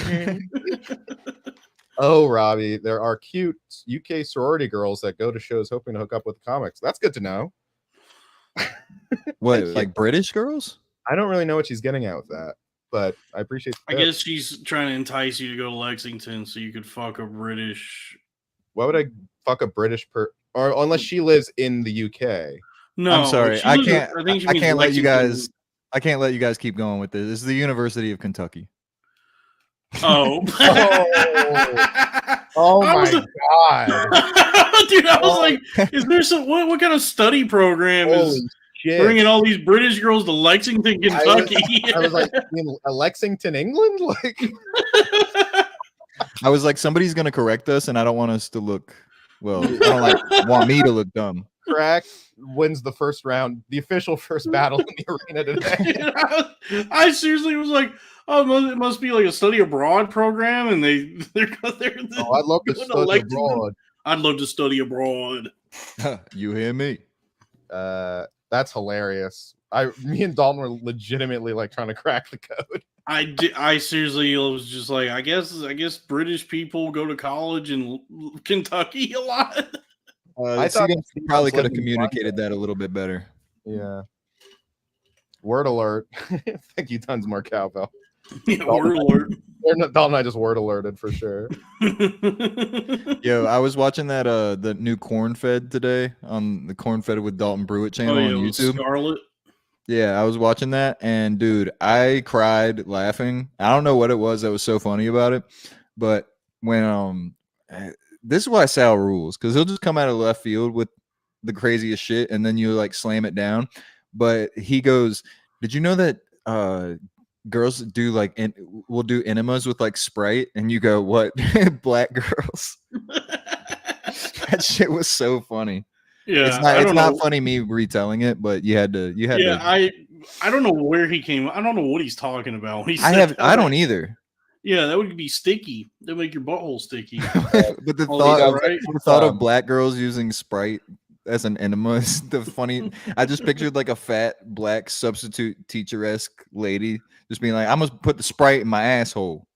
Oh, Robbie, there are cute UK sorority girls that go to shows hoping to hook up with comics. That's good to know. What, Thank you. like British girls? I don't really know what she's getting at with that, but I appreciate I guess she's trying to entice you to go to Lexington so you could fuck a British. Why would I fuck a British or unless she lives in the UK? No, I'm sorry. she I lives in- can't. think she I means can't let you Lexington. guys. I can't let you guys keep going with this. This is the University of Kentucky. Oh. Oh I my was god! Dude, I was like, is there some what kind of study program Holy is shit! bringing all these British girls to Lexington, Kentucky? I was like, in Lexington, England. Like, I was like, somebody's gonna correct us, and I don't want us to look. Well, I don't want me to look dumb. Crack wins the first round, the official first battle in the arena today. Dude, I seriously was like, oh, it must be like a study abroad program, and they're Oh, I'd love to going to study Lexington. abroad. I'd love to study abroad. You hear me? That's hilarious. Me and Dalton were legitimately like trying to crack the code. I seriously was just like, I guess British people go to college in Kentucky a lot. I thought you probably could have living in communicated that a little bit better. Yeah. Word alert. Thank you, tons more cowbell. Yeah, word alert. Dalton and I just word alerted for sure. Yo, I was watching that the new Corn Fed today on the Corn Fed with Dalton Pruitt channel on with YouTube. Scarlet. Yeah, I was watching that, and dude, I cried laughing. I don't know what it was that was so funny about it, but when this is why Sal rules, because he'll just come out of left field with the craziest shit, and then you like slam it down. But he goes, "Did you know that girls do like will do enemas with like Sprite?" And you go, "What? Black girls?" That shit was so funny. Yeah, it's not funny me retelling it, but you had to. I don't know where he came. I don't know what he's talking about. When he I said that. don't either. Yeah, that would be sticky. That would make your butthole sticky. But the thought of black girls using Sprite as an enema is the funny. I just pictured like a fat black substitute teacher-esque lady just being like, "I'm gonna put the Sprite in my asshole."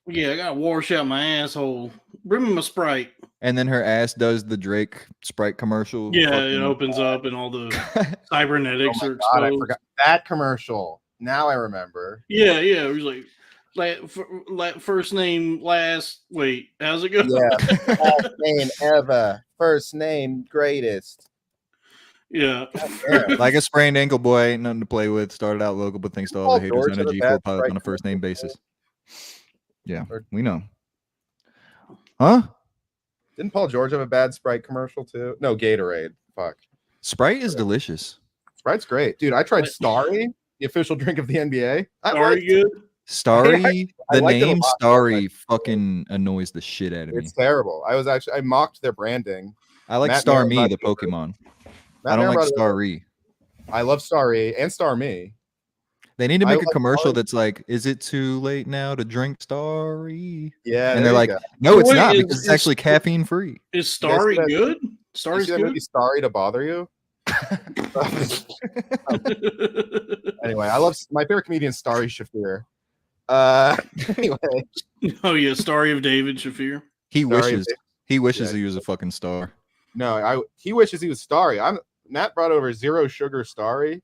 Yeah, I gotta wash out my asshole. Bring me my Sprite. And then her ass does the Drake Sprite commercial. Yeah, it opens up and all the cybernetics are exposed. God, I forgot that commercial. Now I remember. Yeah, it was like first name, last. Wait, how's it go? Yeah, last name ever, first name greatest. Yeah. Like a sprained ankle, boy, ain't nothing to play with. Started out local, but thanks to all the haters George on had a a G4 bad pilot Sprite on a first name commercial. basis. Yeah, we know. Huh? Didn't Paul George have a bad Sprite commercial too? No, Gatorade. Fuck. Sprite is delicious. Sprite's great, dude. I tried Starry, the official drink of the NBA. Are you good? Starry, I the liked it a name lot. Starry fucking annoys the shit out of me. It's terrible. I mocked their branding. I like Matt Star Maron Me, the brought it over. Pokemon. Matt I don't Maron like brought it over. Starry. I love Starry and Star Me. They need to I make a like commercial Starry. that's like, "Is it too late now to drink Starry?" Yeah, And there they're you like, go. "No, So it's wait, not is- because it's is- actually caffeine free." Is Starry that- good? You Starry's see that good. movie Starry to bother you? Anyway, I love my favorite comedian Starry Shafir. Anyway, Oh yeah, Starry of David Shafir. He Starry wishes. He wishes Yeah. he was a fucking star. no, he wishes he was Starry. Matt brought over Zero Sugar Starry,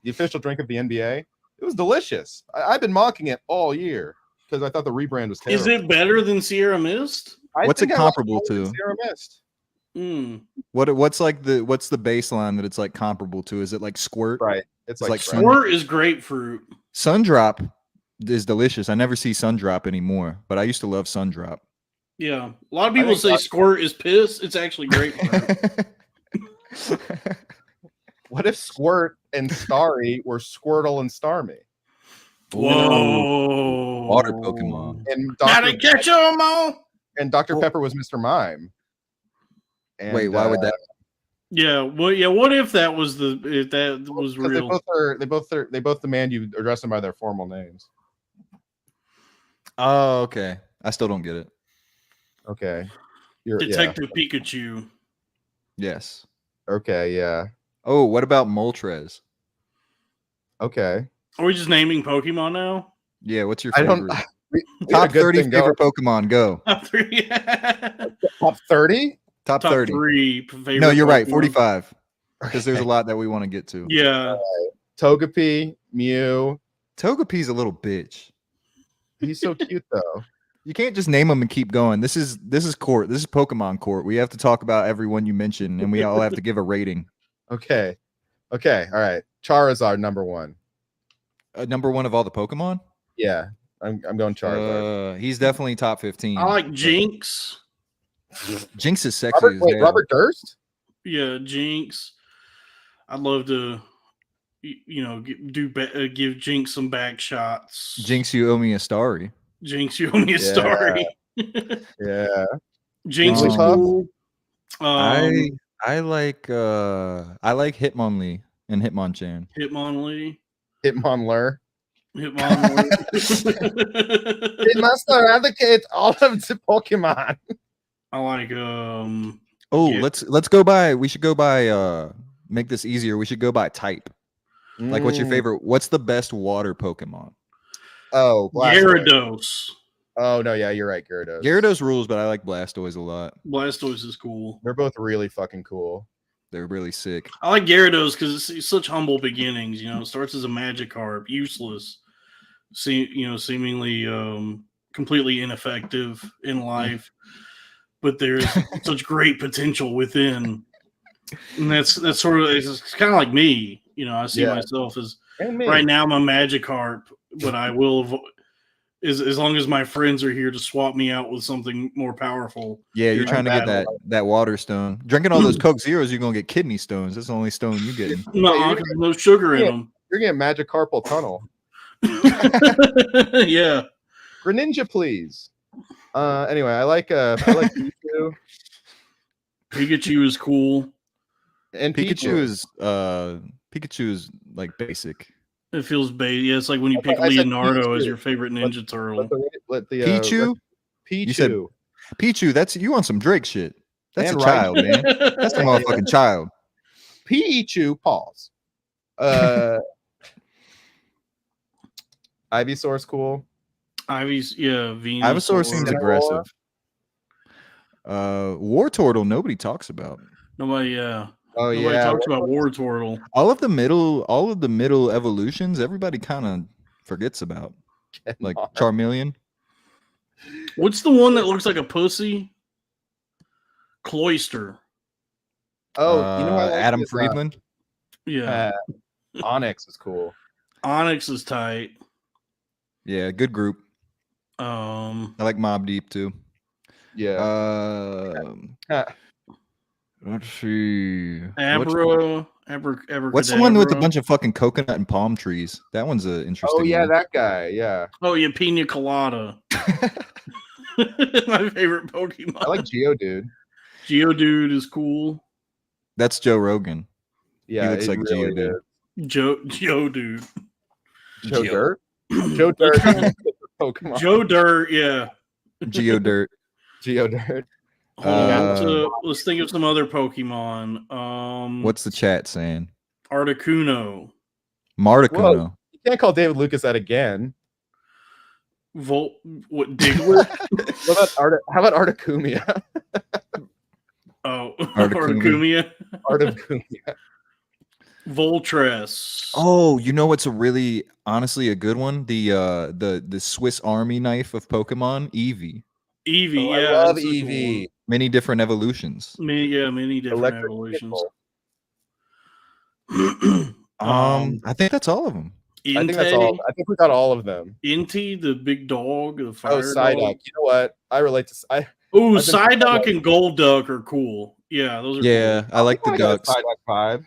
the official drink of the NBA. It was delicious. I've been mocking it all year because I thought the rebrand was terrible. Is it better than Sierra Mist? What's it think I like comparable it better than to? Sierra Mist. Mm. What's the baseline that it's like comparable to? Is it like Squirt? Right. It's like like Sun- Squirt is grapefruit. Sundrop is delicious. I never see Sundrop anymore, but I used to love Sundrop. Yeah, a lot of I people think say that- Squirt is piss. It's actually grapefruit. What if Squirt and Starry were Squirtle and Starmie? Whoa! Water Pokemon. And Gotta catch 'em all. And Dr. Pepper was Mr. Mime. And, Wait, why would that? Yeah, well, yeah. What if that was if that was 'cause real? they both demand you address them by their formal names. Oh, okay. I still don't get it. Okay. Detective Pikachu. Yes. Okay, yeah. Oh, what about Moltres? Okay. Are we just naming Pokemon now? Yeah, what's your I favorite? don't we had a Top good 30 thing going. favorite Pokemon, go. Top three. Top 30? Top Top 30. three. Favorite No, you're right. Pokemon. 45. Because there's a lot that we want to get to. Yeah. Togepi, Mew. Togepi's a little bitch. He's so cute though. You can't just name them and keep going. This is court. This is Pokemon court. We have to talk about everyone you mentioned, and we all have to give a rating. Okay. Okay. All right. Charizard number 1. Number 1 of all the Pokemon? Yeah. I'm going Charizard. He's definitely top 15. I like Jinx. Jinx is sexy as hell. Robert Durst? Yeah, Jinx. I'd love to, give Jinx some back shots. Jinx, you owe me a Starry. Jinx, you owe me a story. Yeah. Jinx is Jigglypuff? cool. I like Hitmonlee and Hitmonchan. Hitmonlee. Hitmonler. Hitmonlee. It must eradicate all of the Pokemon. I like Oh, Yeah. let's go by. We should go by. Make this easier. We should go by type. Like, what's your favorite? What's the best water Pokemon? Oh, Blastoise. Gyarados. Oh no, yeah, you're right, Gyarados. Gyarados rules, but I like Blastoise a lot. Blastoise is cool. They're both really fucking cool. They're really sick. I like Gyarados because it's such humble beginnings. It starts as a Magikarp, useless, seemingly completely ineffective in life, but there's such great potential within. And that's sort of it's kind of like me. I see myself as And me. right now I'm a Magikarp, but I will as long as my friends are here to swap me out with something more powerful. Yeah, you're trying to get battle. that water stone. Drinking all those Coke Zeros, you're gonna get kidney stones. That's the only stone you getting. No, because no sugar in You're getting Magikarpal Tunnel. them. Yeah. Greninja, please. Anyway, I like Pikachu. Pikachu is cool. And Pikachu is like basic. It feels bait. Yeah, it's like when you Okay, pick I said Leonardo Pichu. as your favorite Ninja Turtle. Let the Pichu? Pichu. You said Pichu, that's you on some Drake shit. That's And a child, man. That's a motherfucking child. Pichu. Pause. Ivysaur's cool. Venus. Ivysaur seems aggressive. War Turtle, nobody talks about. Nobody Oh nobody yeah. talks about War Turtle. All of the middle evolutions, everybody kind of forgets about. Like Charmeleon. What's the one that looks like a pussy? Cloyster. Oh, you know what I like Adam is, Friedland. Yeah. Onyx is cool. Onyx is tight. Yeah, good group. Um I like Mob Deep too. Yeah. Let's see. Abracadabra. What's the one with a bunch of fucking coconut and palm trees? That one's an interesting. Oh yeah, one. that guy. Yeah. Oh yeah, Pina Colada. My favorite Pokemon. I like Geodude. Geodude is cool. That's Joe Rogan. Yeah, he looks like really Geodude. Joe Dude. Joe Geo. Dirt. Joe Dirt. Pokemon. Joe Dirt. Yeah. Geodirt. Geodirt. Hold on, let's think of some other Pokemon. What's the chat saying? Articuno. Marticuno. You can't call David Lucas that again. What Diglett? How about Articumia? Oh, Articumia. Articumia. Voltress. Oh, you know what's honestly a good one? The Swiss Army knife of Pokemon, Eevee. Eevee, I yeah. love Eevee. Many different evolutions. Many different Electric evolutions. I think that's all of them. I think that's all. I think we got all of them. Inti, the big dog, the fire Psyduck. dog. You know what? I relate to. Psyduck and Gold Duck are cool. Yeah, those are cool. I like the ducks. Psyduck vibe.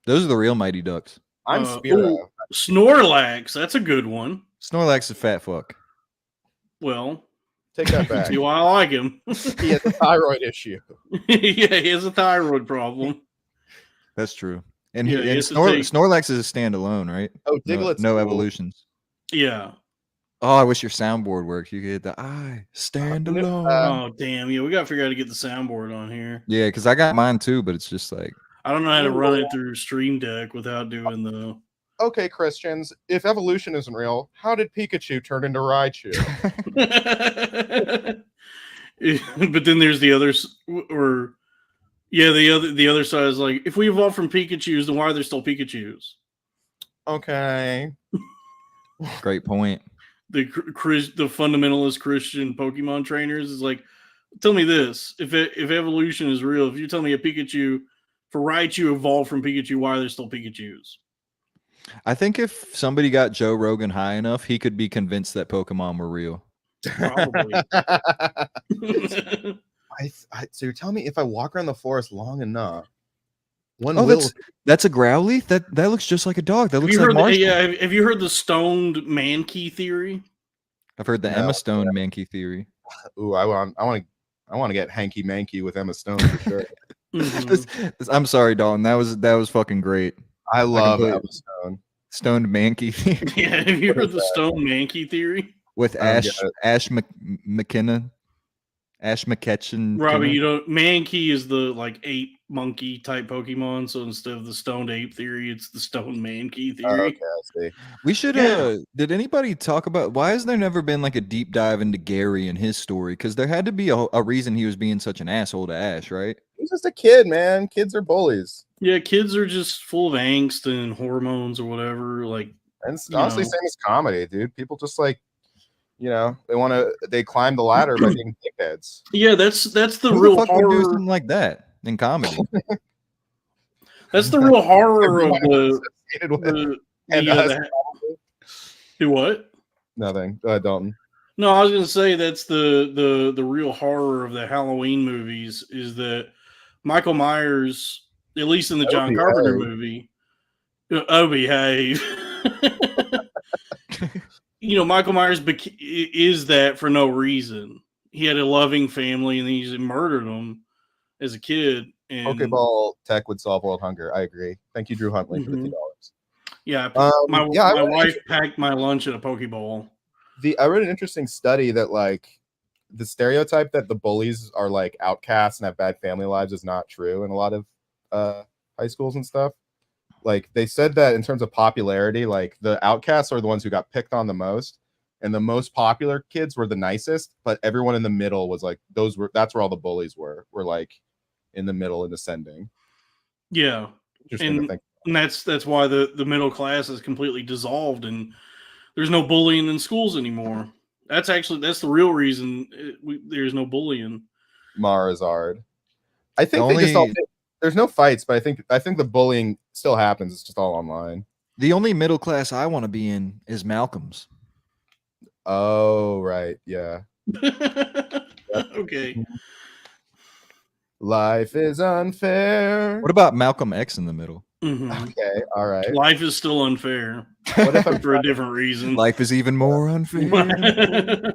Those are the real Mighty Ducks. I'm Spearow. Snorlax, that's a good one. Snorlax is a fat fuck. Well, take that back. See why I like him. He has a thyroid issue. Yeah, he has a thyroid problem. That's true. And Snorlax is a standalone, right? Oh, Diglett's no cool. evolutions. Yeah. Oh, I wish your soundboard worked. You could hit the I stand alone. Oh, damn. Yeah, we got to figure out how to get the soundboard on here. Yeah, because I got mine too, but it's just like. I don't know how to run it through Stream Deck without doing the. Okay, Christians, if evolution isn't real, how did Pikachu turn into Raichu? But then there's the others, the other side is like, if we evolved from Pikachus, then why are there still Pikachus? Okay. Great point. The fundamentalist Christian Pokemon trainers is like, tell me this: if evolution is real, if you tell me a Pikachu for Raichu evolved from Pikachu, why are there still Pikachus? I think if somebody got Joe Rogan high enough, he could be convinced that Pokemon were real. Probably. So you're telling me if I walk around the forest long enough, that's a Growlithe? That looks just like a dog. That looks like Marshall. Have you heard the stoned Mankey theory? I've heard the Emma Stone Mankey theory. Ooh, I want to get hanky manky with Emma Stone for sure. I'm sorry, Dalton. That was fucking great. I love Emma Stone. Stoned Mankey theory. Yeah, have you heard the Stone Mankey theory? With Ash McKetchum. Robbie, Mankey is the ape monkey type Pokemon, so instead of the stoned ape theory, it's the stone Mankey theory. Okay, I see. We should did anybody talk about why has there never been a deep dive into Gary and his story? Because there had to be a reason he was being such an asshole to Ash, right? He's just a kid, man. Kids are bullies. Yeah, kids are just full of angst and hormones or whatever. And it's honestly same as comedy, dude. People just they climb the ladder by being dickheads. Yeah, that's the Who real the fuck horror. would do something like that in comedy. That's the real horror of Do what? Nothing. Go ahead, Dalton. No, I was gonna say that's the real horror of the Halloween movies is that Michael Myers, at least in the John Carpenter movie, behave. Michael Myers is that for no reason. He had a loving family, and then he just murdered them as a kid. And Pokeball tech would solve world hunger. I agree. Thank you, Drew Huntley, for the $2. Yeah, my wife packed my lunch in a Pokeball. I read an interesting study that the stereotype that the bullies are outcasts and have bad family lives is not true in a lot of high schools and stuff. They said that in terms of popularity, the outcasts are the ones who got picked on the most, and the most popular kids were the nicest, but everyone in the middle was that's where all the bullies were in the middle and ascending. Yeah. And that's why the middle class is completely dissolved and there's no bullying in schools anymore. That's the real reason there's no bullying. Marizard. I think there's no fights, but I think the bullying still happens. It's just all online. The only middle class I want to be in is Malcolm's. Oh, right. Yeah. Okay. Life is unfair. What about Malcolm X in the middle? Mhm. Okay, all right. Life is still unfair. What if I'm For a different reason? Life is even more unfair.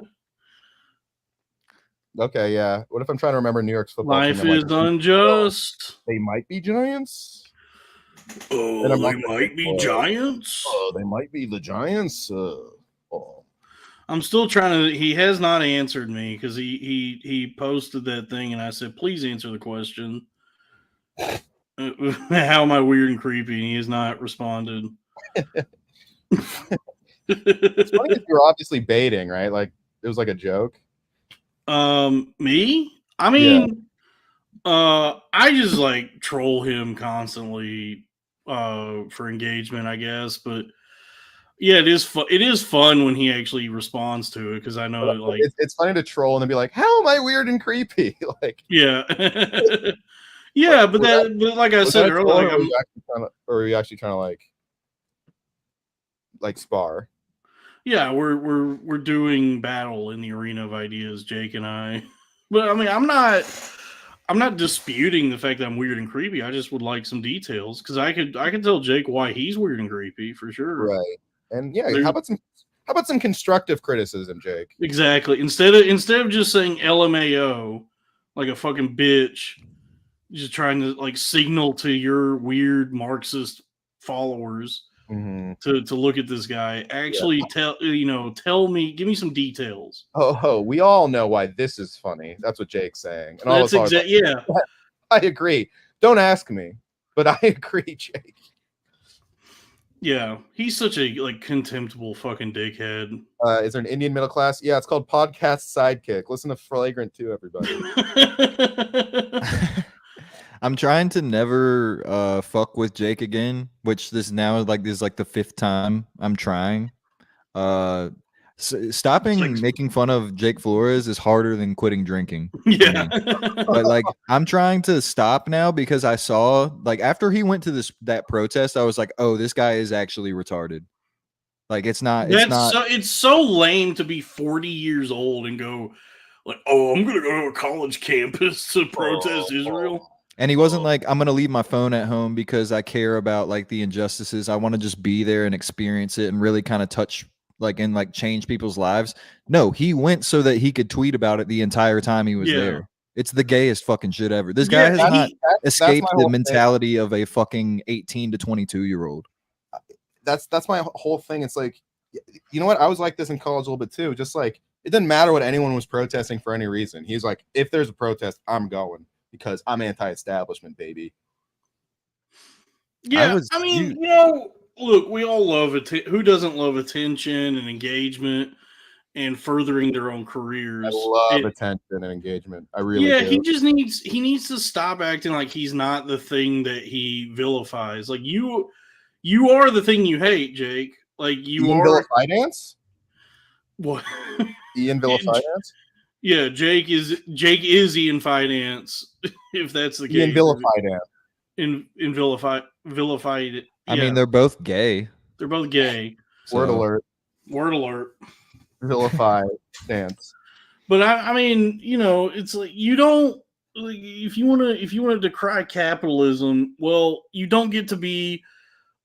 Okay, yeah. What if I'm trying to remember New York's football team? Life I'm like, is unjust. they might be Giants. Oh, And I'm they not gonna might say, be Giants. Oh, they might be the Giants. I'm still trying to. He has not answered me because he posted that thing, and I said, "Please answer the question." How am I weird and creepy? And he has not responded. It's funny because you're obviously baiting, right? Like it was like a joke. Me? I mean, I just like troll him constantly for engagement, I guess. But yeah, it is fun. It is fun when he actually responds to it because I know like it's funny to troll and then be like, "How am I weird and creepy?" Like, yeah, yeah. But like I said earlier, like, or are you actually trying to like spar? yeah, we're doing battle in the arena of ideas, Jake and I. But I mean, I'm not disputing the fact that I'm weird and creepy. I just would like some details because I could tell Jake why he's weird and creepy for sure. Right. And yeah, how about some constructive criticism, Jake? Exactly. Instead of just saying LMAO like a fucking bitch, just trying to like signal to your weird Marxist followers to look at this guy. Actually, tell me, give me some details. Oh, we all know why this is funny. That's what Jake's saying. And That's exactly I agree. Don't ask me, but I agree, Jake. Yeah, he's such a like contemptible fucking dickhead. Is there an Indian middle class? Yeah, it's called Podcast Sidekick. Listen to Flagrant 2, everybody. I'm trying to never fuck with Jake again, which this is like the 5th time I'm trying. Stopping making fun of Jake Flores is harder than quitting drinking. Yeah. But like I'm trying to stop now because I saw like after he went to that protest, I was like, oh, this guy is actually retarded. Like it's so lame to be 40 years old and go like, oh, I'm gonna go to a college campus to protest Israel. And he wasn't like, I'm gonna leave my phone at home because I care about like the injustices. I want to just be there and experience it and really kind of touch and change people's lives. No, he went so that he could tweet about it the entire time he was there. It's the gayest fucking shit ever. This guy has not escaped the mentality of a fucking 18 to 22-year-old. That's my whole thing. It's like, you know what? I was like this in college a little bit too. Just like it didn't matter what anyone was protesting for any reason. He's like, if there's a protest, I'm going because I'm anti-establishment, baby. Yeah, I mean, look, we all love it. Who doesn't love attention and engagement and furthering their own careers? I love attention and engagement. I really do. He needs to stop acting like he's not the thing that he vilifies. Like you are the thing you hate, Jake. Like you Ian are Villa Finance. What? Ian Villa Finance. Yeah, Jake is Ian Finance. If that's the case, Ian Villa Finance. In vilified. I mean, they're both gay. They're both gay. Word alert. Word alert. Vilify stance. But I mean, it's like you don't. Like, if you want to decry capitalism, well, you don't get to be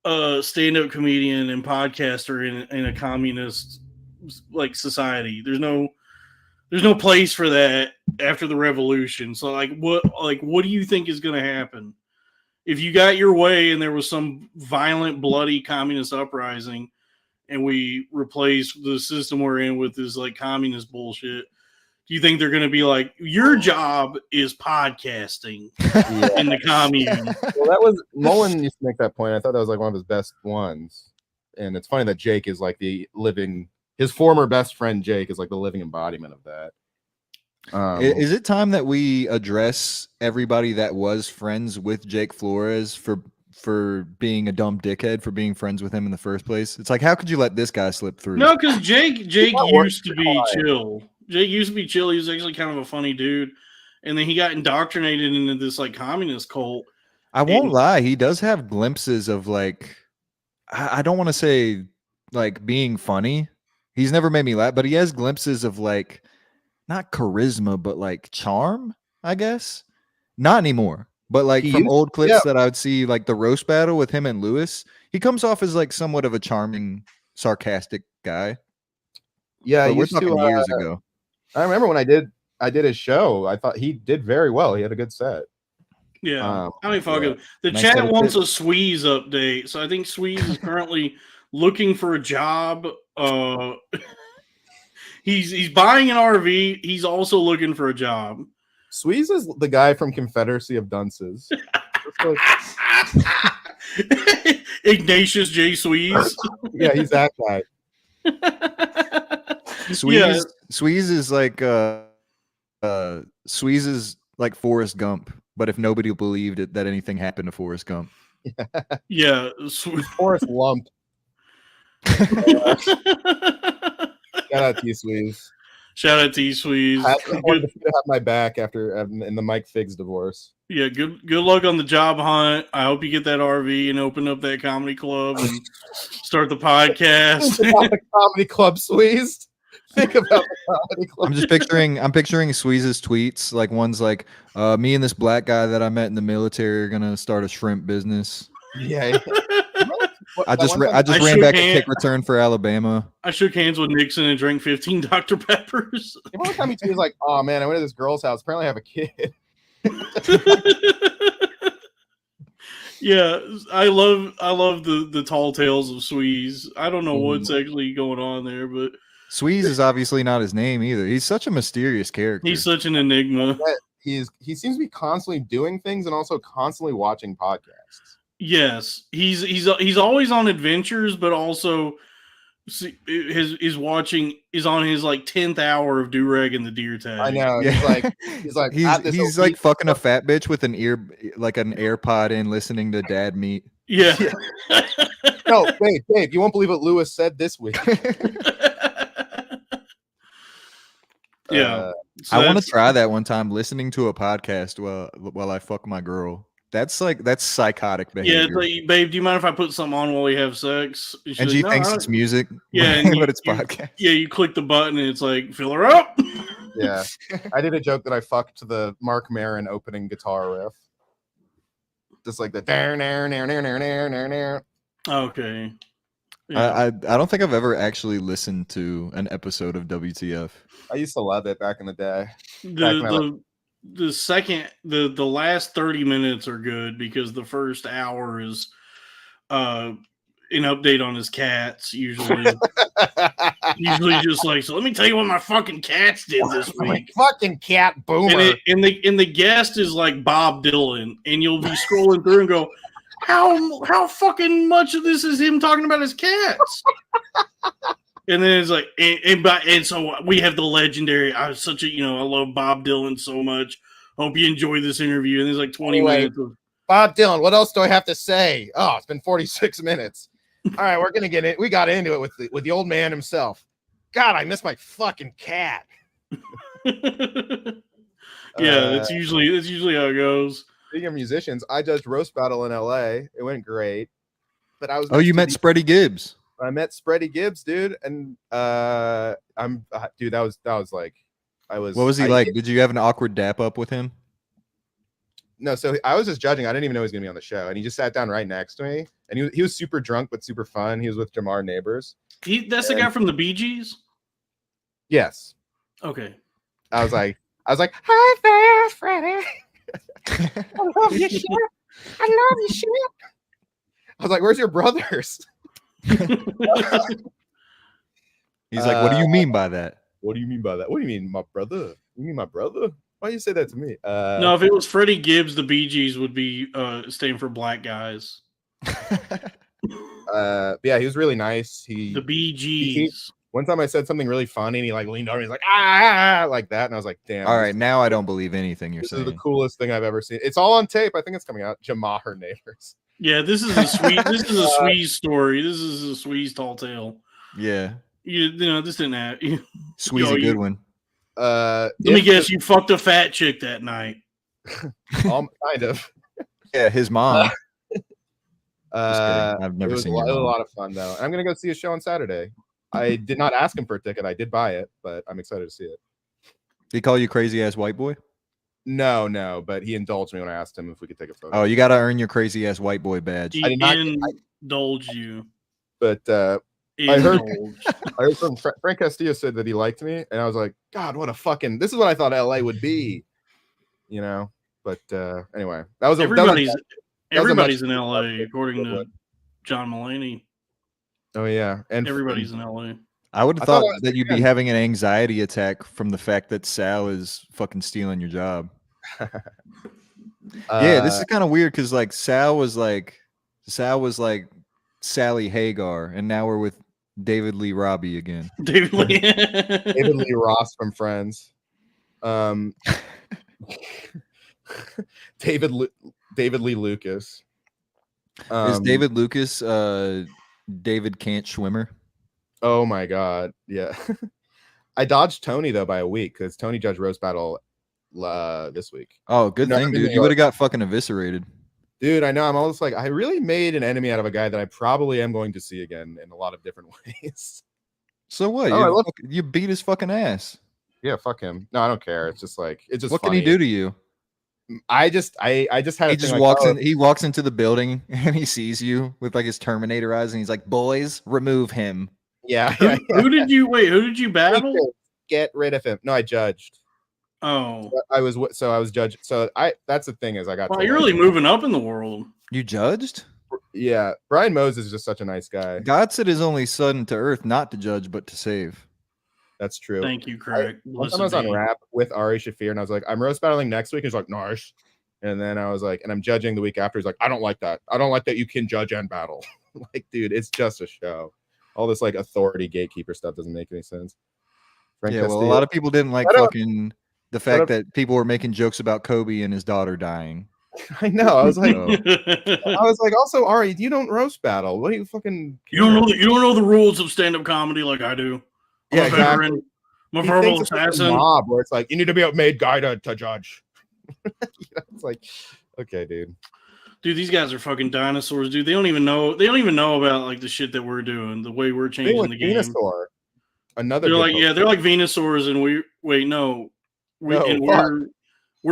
a stand-up comedian and podcaster in a communist like society. There's no place for that after the revolution. So what do you think is going to happen if you got your way and there was some violent, bloody communist uprising and we replaced the system we're in with this like communist bullshit? Do you think they're going to be like, your job is podcasting in the commune? Well, that was Mullen used to make that point. I thought that was like one of his best ones. And it's funny that Jake is like his former best friend, Jake, is like the living embodiment of that. Is it time that we address everybody that was friends with Jake Flores for being a dumb dickhead, for being friends with him in the first place? It's like, how could you let this guy slip through? No, because Jake used to be chill. Jake used to be chill. He was actually kind of a funny dude. And then he got indoctrinated into this like communist cult. I won't lie. He does have glimpses of like, I don't want to say like being funny. He's never made me laugh, but he has glimpses of like, not charisma, but like charm, I guess. Not anymore. But like He from used- old clips yeah. that I would see, like the roast battle with him and Lewis, he comes off as like somewhat of a charming, sarcastic guy. Yeah, But I we're used talking to. years ago. I remember when I did his show. I thought he did very well. He had a good set. Yeah. I mean, fuck yeah. it. The Nice chat set of wants a tits. Squeeze update. So I think Squeeze is currently looking for a job. He's buying an RV. He's also looking for a job. Squeeze is the guy from Confederacy of Dunces. Ignatius J. Squeeze. Yeah, he's that guy. Squeeze is like Squeeze is like Forrest Gump, but if nobody believed it that anything happened to Forrest Gump. Yeah, Forrest Lump. Shout out to you, Squeeze. Shout out to you, Squeeze. I wanted to have my back after in the Mike Figs divorce. Yeah, good luck on the job hunt. I hope you get that RV and open up that comedy club and start the podcast. Think about the comedy club, Squeeze. Think about the comedy club. I'm picturing Squeeze's tweets. Like one's like, me and this black guy that I met in the military are gonna start a shrimp business. Yeah. I just ran back a kick return for Alabama. I shook hands with Nixon and drank 15 Dr. Peppers. One time he was like, "Oh man, I went to this girl's house. Apparently, I have a kid." Yeah, I love the tall tales of Squeeze. I don't know what's actually going on there, but Squeeze is obviously not his name either. He's such a mysterious character. he's such an enigma. He seems to be constantly doing things and also constantly watching podcasts. Yes, he's always on adventures, but also is on his like 10th hour of do-rag and the deer tag. I know. Yeah. He's like fucking a fat bitch with an AirPod in, listening to dad meat. Yeah. No, babe, you won't believe what Lewis said this week. Yeah. So I want to try that one time, listening to a podcast while I fuck my girl. That's psychotic behavior. Yeah, it's like, babe, do you mind if I put something on while we have sex? And she thinks it's music. Yeah, but it's podcast. Yeah, you click the button and it's like, fill her up. Yeah. I did a joke that I fucked the Mark Maron opening guitar riff. Just like the Okay. Yeah. I don't think I've ever actually listened to an episode of WTF. I used to love it back in the day. The last 30 minutes are good because the first hour is an update on his cats usually. Usually just like, so let me tell you what my fucking cats did this week. Fucking cat boomer. And the guest is like Bob Dylan, and you'll be scrolling through and go, how fucking much of this is him talking about his cats? And then it's like, and so we have the legendary. I love Bob Dylan so much. Hope you enjoy this interview. And there's like 20 minutes of Bob Dylan. What else do I have to say? Oh, it's been 46 minutes. All right, we're gonna get it. We got into it with the old man himself. God, I miss my fucking cat. Yeah, that's usually how it goes. Speaking of musicians, I judged Roast Battle in LA. It went great. But I was you met Spready Gibbs. I met Spready Gibbs, dude, and that was like What was he like? Did you have an awkward dap up with him? No, so I was just judging. I didn't even know he was gonna be on the show, and he just sat down right next to me, and he was super drunk but super fun. He was with Jamar Neighbors. That's the guy from the Bee Gees? Yes. Okay. I was like, hi there, Freddie. I love your shit. I was like, where's your brothers? He's like, what do you mean by that? What do you mean by that? What do you mean, my brother? You mean my brother? Why do you say that to me? No, if it was Freddie Gibbs, the Bee Gees would be staying for black guys. Yeah, he was really nice. The Bee Gees. One time I said something really funny, and he like leaned over. He's like, ah, like that, and I was like, damn. All right, now I don't believe anything you're saying. This is the coolest thing I've ever seen. It's all on tape. I think it's coming out. Jamar Neighbors. Yeah, this is a Sweeze story. This is a Sweeze tall tale. Yeah. This didn't happen. Sweezy Goodwin. Let me guess, you fucked a fat chick that night. Kind of. Yeah, his mom. I've never seen it. It was a lot of fun though. And I'm gonna go see a show on Saturday. I did not ask him for a ticket. I did buy it, but I'm excited to see it. Did he call you crazy ass white boy? No, but he indulged me when I asked him if we could take a photo. Oh, you got to earn your crazy ass white boy badge. He I did not. indulged you. But I heard from Frank Castillo said that he liked me, and I was like, God, what a fucking. This is what I thought LA would be, you know. But anyway, everybody's in LA according to John Mulaney. Oh yeah, and everybody's in LA. I would have thought that you'd be having an anxiety attack from the fact that Sal is fucking stealing your job. Yeah, this is kind of weird because like Sal was like Sally Hagar, and now we're with David Lee Robbie again. David Lee Ross from Friends. David Lee Lucas. Is David Lucas David Can't Schwimmer? Oh my god, yeah. I dodged Tony though by a week because Tony judged roast battle this week. Oh, good thing, dude. You would have got fucking eviscerated. Dude, I know. I'm almost like I really made an enemy out of a guy that I probably am going to see again in a lot of different ways. So what? You beat his fucking ass. Yeah, fuck him. No, I don't care. It's just like it's just. What can he do to you? I just had. He just walks in. He walks into the building and he sees you with like his Terminator eyes, and he's like, "Boys, remove him." Yeah. Who did you battle? Get rid of him. No, I judged. Oh, I was judged. So that's the thing is I got. Wow, you're really moving up in the world. You judged? Yeah, Brian Moses is just such a nice guy. God sent his only son to earth not to judge but to save. That's true. Thank you, Craig. One time I was on rap with Ari Shafir, and I was like, I'm roast battling next week. He's like, nice. And then I was like, and I'm judging the week after. He's like, I don't like that. I don't like that you can judge and battle. Like, dude, it's just a show. All this like authority gatekeeper stuff doesn't make any sense. Frank Castillo. Well, a lot of people didn't like fucking the fact that people were making jokes about Kobe and his daughter dying. I know. I was like, also Ari, you don't roast battle. What do you fucking? You don't know the rules of stand-up comedy like I do. Yeah, exactly. I'm a verbal assassin. Mob where it's like you need to be a made guy to judge. It's like, okay, dude. Dude, these guys are fucking dinosaurs, dude. They don't even know about like the shit that we're doing, the way we're changing the game. Venusaur. They're like Venusaurs, and we're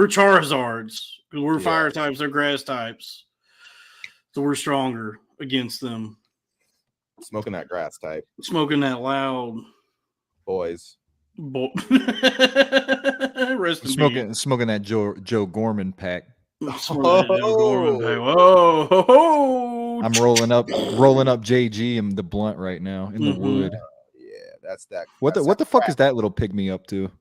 Charizards because we're fire types, they're grass types, so we're stronger against them. Smoking that grass type, smoking that loud, boys. Smoking that Joe Gorman pack. Whoa! I'm rolling up JG and the blunt right now in the wood. Yeah, that's that. What the fuck is that little pygmy up to?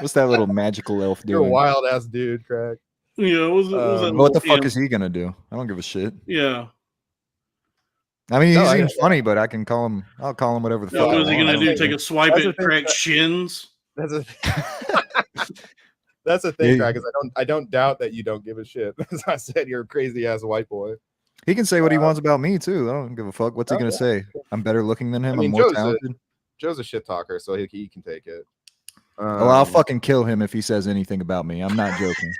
What's that little magical elf doing? You're a wild ass dude, Craig. Yeah, what the fuck is he gonna do? I don't give a shit. Yeah. I mean, he seems funny, but I'll call him whatever the fuck. What is he gonna do? Take a swipe at Craig's shins? That's the thing, Craig. Because I don't doubt that you don't give a shit. As I said, you're a crazy ass white boy. He can say what he wants about me too. I don't give a fuck. What's he gonna say? I'm better looking than him. I'm more talented. Joe's a shit talker, so he can take it. I'll fucking kill him if he says anything about me. I'm not joking.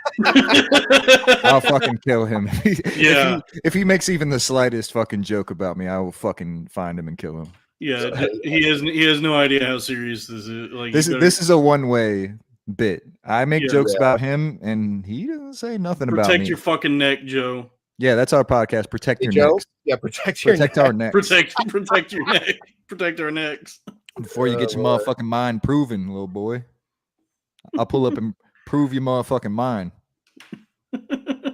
I'll fucking kill him. If he makes even the slightest fucking joke about me, I will fucking find him and kill him. Yeah, he has no idea how serious this is. Like this is a one-way bit. I make jokes about him, and he doesn't say nothing about me. Protect your fucking neck, Joe. Yeah, that's our podcast. Protect your necks. Yeah, protect our necks. Protect your neck. Protect our necks. Before you get your motherfucking mind proven, little boy. I'll pull up and prove your motherfucking mind.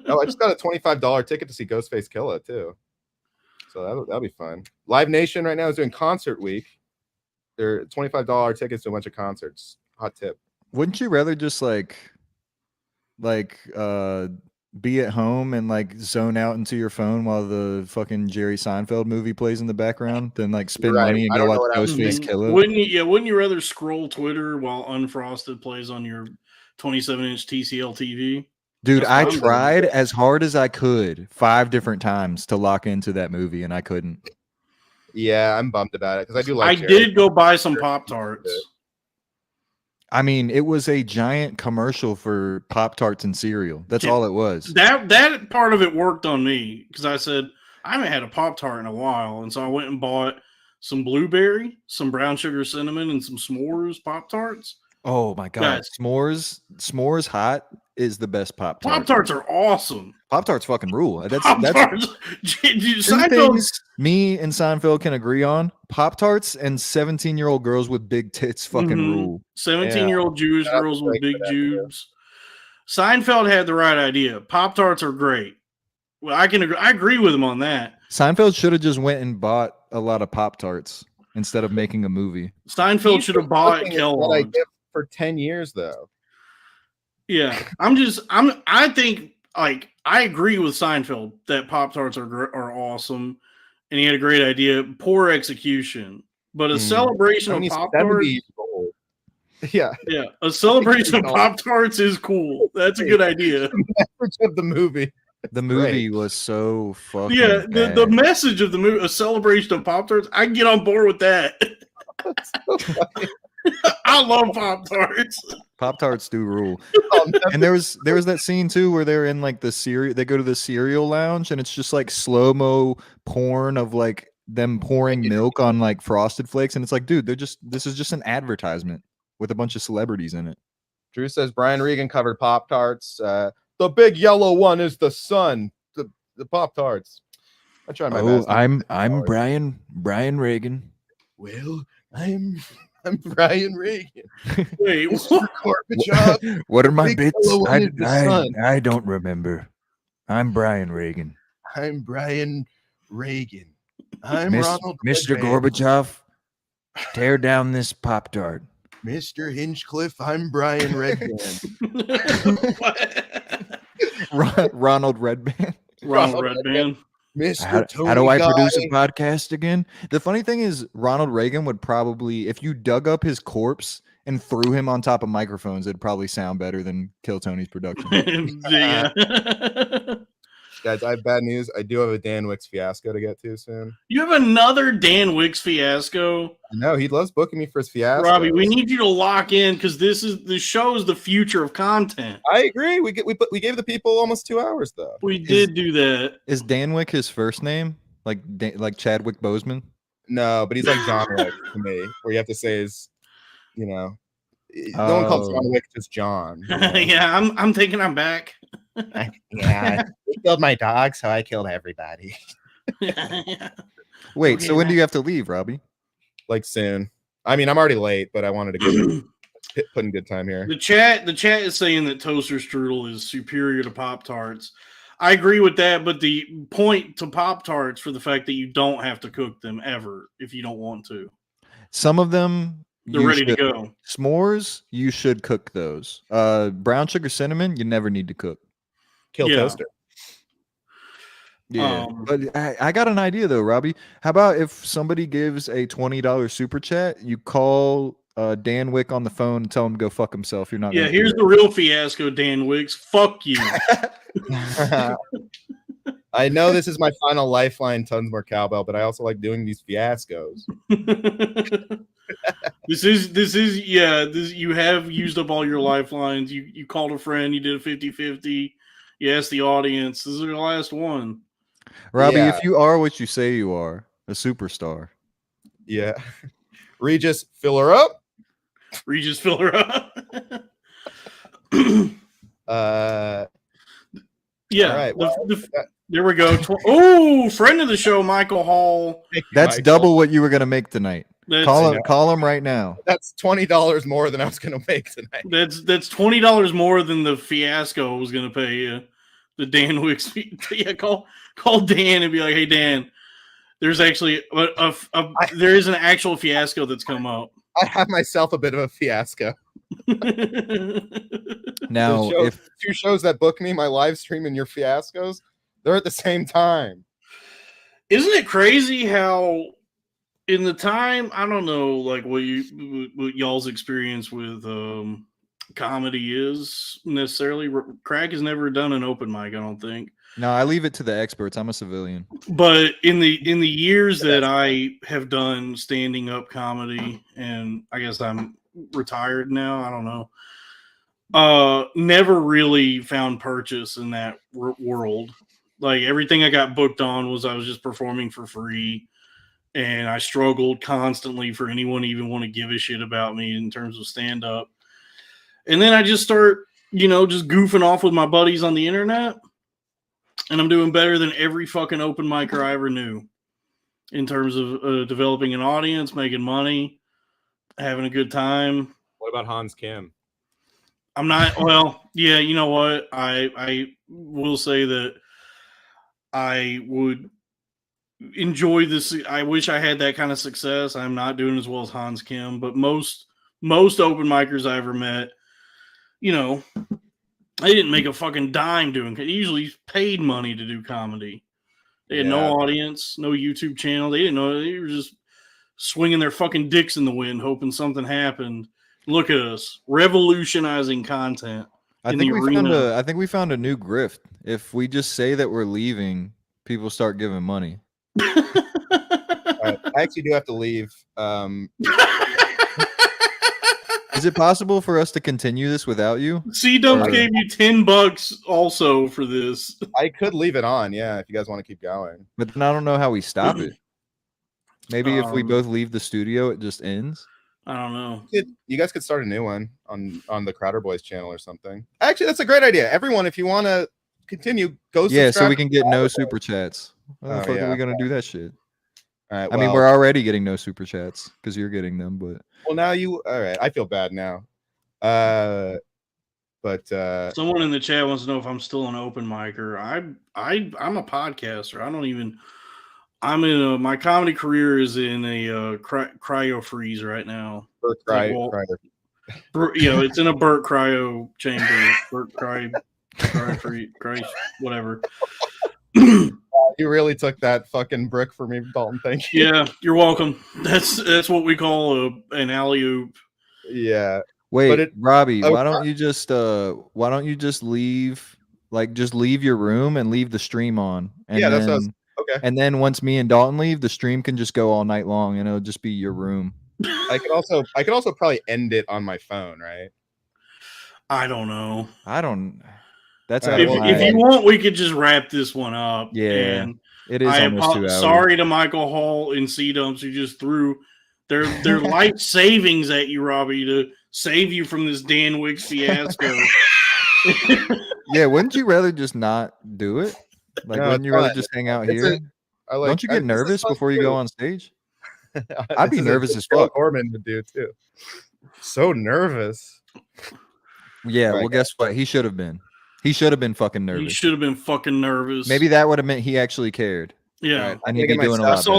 Oh, I just got a $25 ticket to see Ghostface Killah too. So that'll be fun. Live Nation right now is doing concert week. They're $25 tickets to a bunch of concerts. Hot tip. Wouldn't you rather just like be at home and like zone out into your phone while the fucking Jerry Seinfeld movie plays in the background than like spend money and go watch Ghostface Killah? Wouldn't you rather scroll Twitter while Unfrosted plays on your 27-inch TCL TV? Dude, I tried as hard as I could 5 different times to lock into that movie and I couldn't. Yeah, I'm bummed about it because I do like. I did go buy some Pop-Tarts. I mean, it was a giant commercial for Pop-Tarts and cereal. That's all it was. That part of it worked on me because I said, I haven't had a Pop-Tart in a while. And so I went and bought some blueberry, some brown sugar cinnamon, and some s'mores Pop-Tarts. Oh my god, Guys. s'mores hot is the best Pop-Tart. Pop-Tarts are awesome. Pop-Tarts fucking rule. That's Pop-Tarts. two things me and Seinfeld can agree on. Pop-Tarts and 17-year-old girls with big tits fucking rule. 17-year-old Jewish girls with big jubes. Seinfeld had the right idea. Pop-Tarts are great. Well, I agree with him on that. Seinfeld should have just went and bought a lot of Pop-Tarts instead of making a movie. Seinfeld should have bought Kellogg's. For 10 years though. Yeah, I think like I agree with Seinfeld that Pop-Tarts are awesome, and he had a great idea. Poor execution, but a celebration of Pop-Tarts. Yeah, a celebration of Pop-Tarts is cool. That's a good idea. The message of the movie. The movie was so fucking the message of the movie, a celebration of Pop-Tarts. I can get on board with that. So funny. I love Pop-Tarts. Pop-Tarts do rule. And there was that scene too where they're in like the cereal. They go to the cereal lounge and it's just like slow-mo porn of like them pouring milk on like Frosted Flakes, and it's like, dude, this is just an advertisement with a bunch of celebrities in it. Drew says Brian Regan covered Pop-Tarts. The big yellow one is the sun. The Pop-Tarts. I try my best. I'm Brian Regan. Well, I'm Brian Regan. Wait, what are my bits? I don't remember. I'm Brian Regan. I'm Brian Regan. I'm Ronald Mr. Gorbachev. Tear down this Pop-Tart. Mr. Hinchcliffe, I'm Brian Redband. Ronald Redband. Ronald Redband. How do I produce a podcast again? The funny thing is, Ronald Reagan would probably, if you dug up his corpse and threw him on top of microphones, it'd probably sound better than Kill Tony's production. Yeah. Guys, I have bad news. I do have a Dan Wicks fiasco to get to soon. You have another Dan Wicks fiasco? No, he loves booking me for his fiasco. Robbie, we need you to lock in because the show is the future of content. I agree. We gave the people almost 2 hours though. We did do that. Is Dan Wick his first name? Like Chadwick Boseman? No, but he's like John Wick to me, where you have to say his, no one calls John Wick just John. Yeah, I'm thinking I'm back. Yeah, he killed my dog, so I killed everybody. Wait, so when do you have to leave, Robbie? Like soon. I mean, I'm already late, but I wanted to put in good time here. The chat is saying that toaster strudel is superior to Pop-Tarts. I agree with that, but the point to Pop-Tarts for the fact that you don't have to cook them ever if you don't want to. Some of them they're ready to go. S'mores, you should cook those. Brown sugar cinnamon, you never need to cook. Kill toaster. Yeah, but I got an idea though, Robbie. How about if somebody gives a $20 super chat, you call Dan Wick on the phone and tell him to go fuck himself. You're not. Yeah, here's the real fiasco, Dan Wicks. Fuck you. I know this is my final lifeline, tons more cowbell, but I also like doing these fiascos. This is you have used up all your lifelines. You called a friend, you did a 50-50. You asked the audience. This is your last one. Robbie, if you are what you say you are, a superstar. Yeah. Regis, fill her up. Regis, fill her up. Yeah. All right. There we go. Oh, friend of the show, Michael Hall. That's double what you were going to make tonight. Call him right now. That's $20 more than I was going to make tonight. That's $20 more than the fiasco was going to pay you. The Dan Wicks. Yeah, call Dan and be like, hey Dan, there's actually there is an actual fiasco that's come up. I have myself a bit of a fiasco. Now, if two shows that book me, my live stream and your fiascos, they're at the same time. Isn't it crazy how in the time, I don't know, like what y'all's experience with comedy is necessarily. Crack has never done an open mic, I don't think. No, I leave it to the experts. I'm a civilian. But in the years that I have done standing up comedy, and I guess I'm retired now, I don't know. Never really found purchase in that world. Like everything I got booked on was I was just performing for free, and I struggled constantly for anyone to even want to give a shit about me in terms of stand up. And then I just start, just goofing off with my buddies on the internet, and I'm doing better than every fucking open micer I ever knew in terms of developing an audience, making money, having a good time. What about Hans Kim? I'm not, well, yeah, you know what? I will say that I would enjoy this. I wish I had that kind of success. I'm not doing as well as Hans Kim, but most open micers I ever met, they didn't make a fucking dime doing it. They usually paid money to do comedy. They had no audience, no YouTube channel. They didn't know. They were just swinging their fucking dicks in the wind, hoping something happened. Look at us, revolutionizing content. I think we found a new grift. If we just say that we're leaving, people start giving money. I actually do have to leave. Is it possible for us to continue this without you? C-Dumps gave you $10 also for this. I could leave it on, yeah, if you guys want to keep going. But then I don't know how we stop it. Maybe if we both leave the studio, it just ends. I don't know. You guys could start a new one on the Crowder Boys channel or something. Actually, that's a great idea. Everyone, if you want to continue, go subscribe. Yeah, so we can get no super chats. How the fuck are we gonna do that shit? All right, I mean, we're already getting no super chats because you're getting them, but well, now all right. I feel bad now. But someone in the chat wants to know if I'm still an open micer. I'm a podcaster. My comedy career is in a cryo freeze right now. It's in a Burt cryo chamber. Burt cryo freeze, whatever. You really took that fucking brick for me, Dalton. Thank you. Yeah, you're welcome. That's what we call an alley-oop. Yeah. Wait, Robbie, why don't you just leave? Like, just leave your room and leave the stream on. And yeah, then, that's okay. And then once me and Dalton leave, the stream can just go all night long, and it'll just be your room. I could also probably end it on my phone, right? I don't know. That's if you want, we could just wrap this one up. Yeah, and it is almost 2 hours. Sorry to Michael Hall and C-Dumps who just threw their life savings at you, Robbie, to save you from this Dan Wicks fiasco. Yeah, wouldn't you rather just not do it? Like, wouldn't you rather just hang out here? Don't you get nervous before you go on stage? I'd be nervous as fuck. Orman would do too. So nervous. Yeah, well, guess what? He should have been. He should have been fucking nervous. He should have been fucking nervous. Maybe that would have meant he actually cared. Yeah, right, I need to be doing a lot. I saw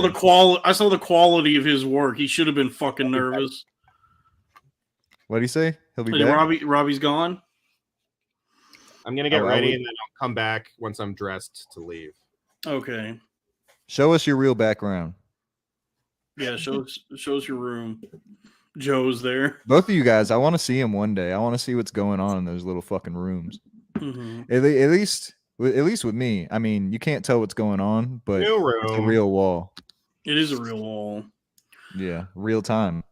the quality of his work. He should have been fucking nervous. What did he say? He'll be back. Robbie's gone. I'm gonna get ready and then I'll come back once I'm dressed to leave. Okay. Show us your real background. Yeah, show us your room. Joe's there. Both of you guys, I want to see him one day. I want to see what's going on in those little fucking rooms. Mm-hmm. At least with me. I mean, you can't tell what's going on, but it's a real wall. It is a real wall. Yeah, real time.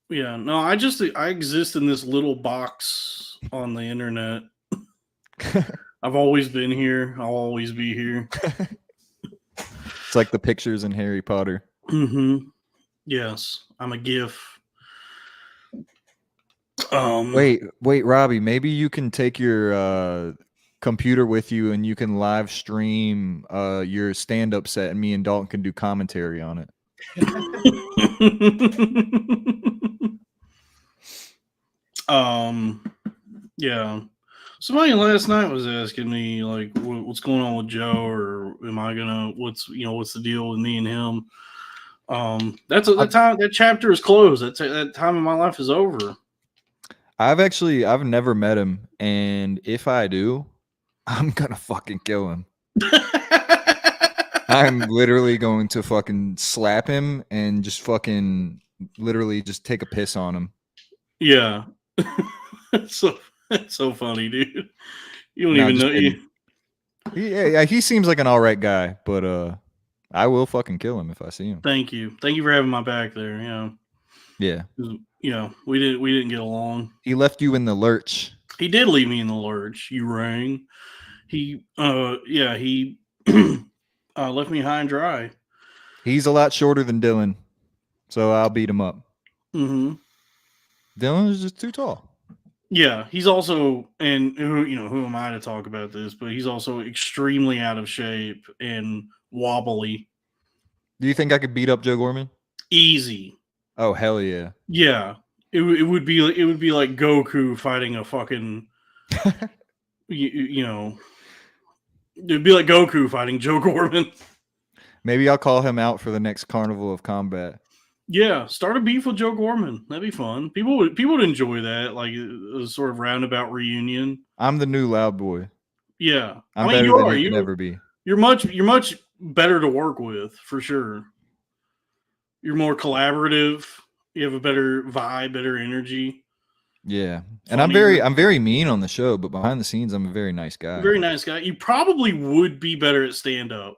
Yeah, no, I exist in this little box on the internet. I've always been here. I'll always be here. It's like the pictures in Harry Potter. Mm-hmm. Yes, I'm a GIF. Wait, Robbie, maybe you can take your computer with you and you can live stream your stand-up set and me and Dalton can do commentary on it. Yeah. Somebody last night was asking me like what's going on with Joe, or am I gonna what's the deal with me and him? That chapter is closed. That time in my life is over. I've never met him, and if I do, I'm gonna fucking kill him. I'm literally going to fucking slap him and just fucking literally just take a piss on him. Yeah. That's so funny, dude. You don't even know you. Yeah, he seems like an all right guy, but I will fucking kill him if I see him. Thank you for having my back there. Yeah. We didn't get along. He left you in the lurch. He did leave me in the lurch. You rang. He left me high and dry. He's a lot shorter than Dylan, so I'll beat him up. Mm-hmm. Dylan is just too tall. Yeah, he's also, and who am I to talk about this? But he's also extremely out of shape and wobbly. Do you think I could beat up Joe Gorman? Easy. Oh hell yeah! Yeah, it would be like Goku fighting a fucking, you know, it'd be like Goku fighting Joe Gorman. Maybe I'll call him out for the next Carnival of Combat. Yeah, start a beef with Joe Gorman. That'd be fun. People would enjoy that, like a sort of roundabout reunion. I'm the new Loud Boy. Yeah, I'm better than you can ever be. You're much better to work with for sure. You're more collaborative. You have a better vibe, better energy. Yeah, and I'm very mean on the show, but behind the scenes, I'm a very nice guy. Very nice guy. You probably would be better at stand up.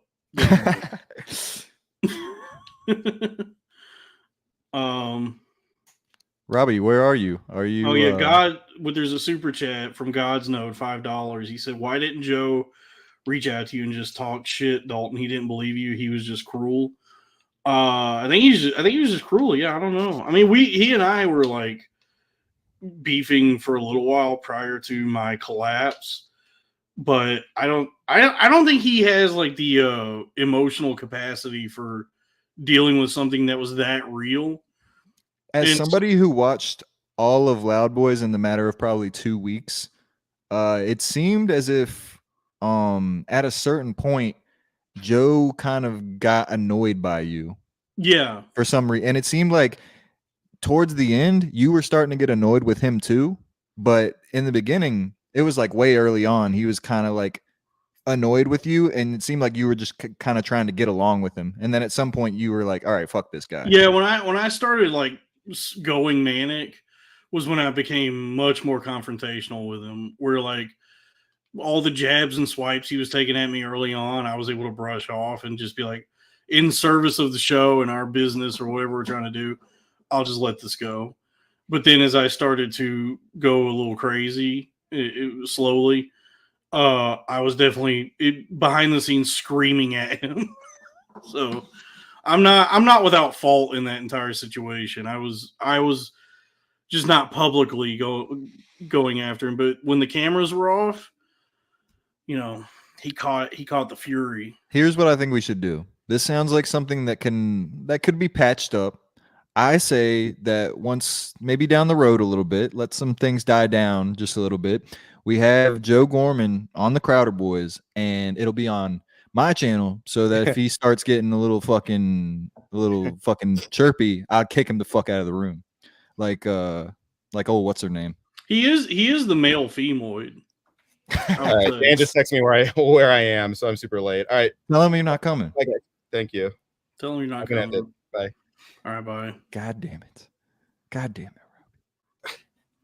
Robbie, where are you? Are you? Oh yeah, God. There's a super chat from God's Node, $5. He said, "Why didn't Joe reach out to you and just talk shit, Dalton? He didn't believe you. He was just cruel." I think he was just cruel. Yeah, I don't know. I mean, he and I were like beefing for a little while prior to my collapse, but I don't think he has like the emotional capacity for dealing with something that was that real. As somebody who watched all of Loud Boys in the matter of probably 2 weeks, it seemed as if at a certain point Joe kind of got annoyed by you. Yeah. For some reason. And it seemed like towards the end, you were starting to get annoyed with him too. But in the beginning, it was like way early on. He was kind of like annoyed with you. And it seemed like you were just kind of trying to get along with him. And then at some point you were like, all right, fuck this guy. Yeah. When I started like going manic was when I became much more confrontational with him, where like all the jabs and swipes he was taking at me early on, I was able to brush off and just be like, in service of the show and our business or whatever we're trying to do, I'll just let this go. But then as I started to go a little crazy, it slowly, I was definitely behind the scenes screaming at him. So I'm not without fault in that entire situation. I was just not publicly going after him, but when the cameras were off, he caught the fury. Here's what I think we should do. This sounds like something that could be patched up. I say that once, maybe down the road a little bit, let some things die down just a little bit. We have Joe Gorman on the Crowder Boys, and it'll be on my channel, so that if he starts getting a little fucking chirpy, I'll kick him the fuck out of the room. Like what's her name? He is the male femoid. All right, Dan just texted me where I am, so I'm super late. All right, tell him you're not coming. Okay, thank you. Tell him you're not coming. Bye. All right, bye. God damn it.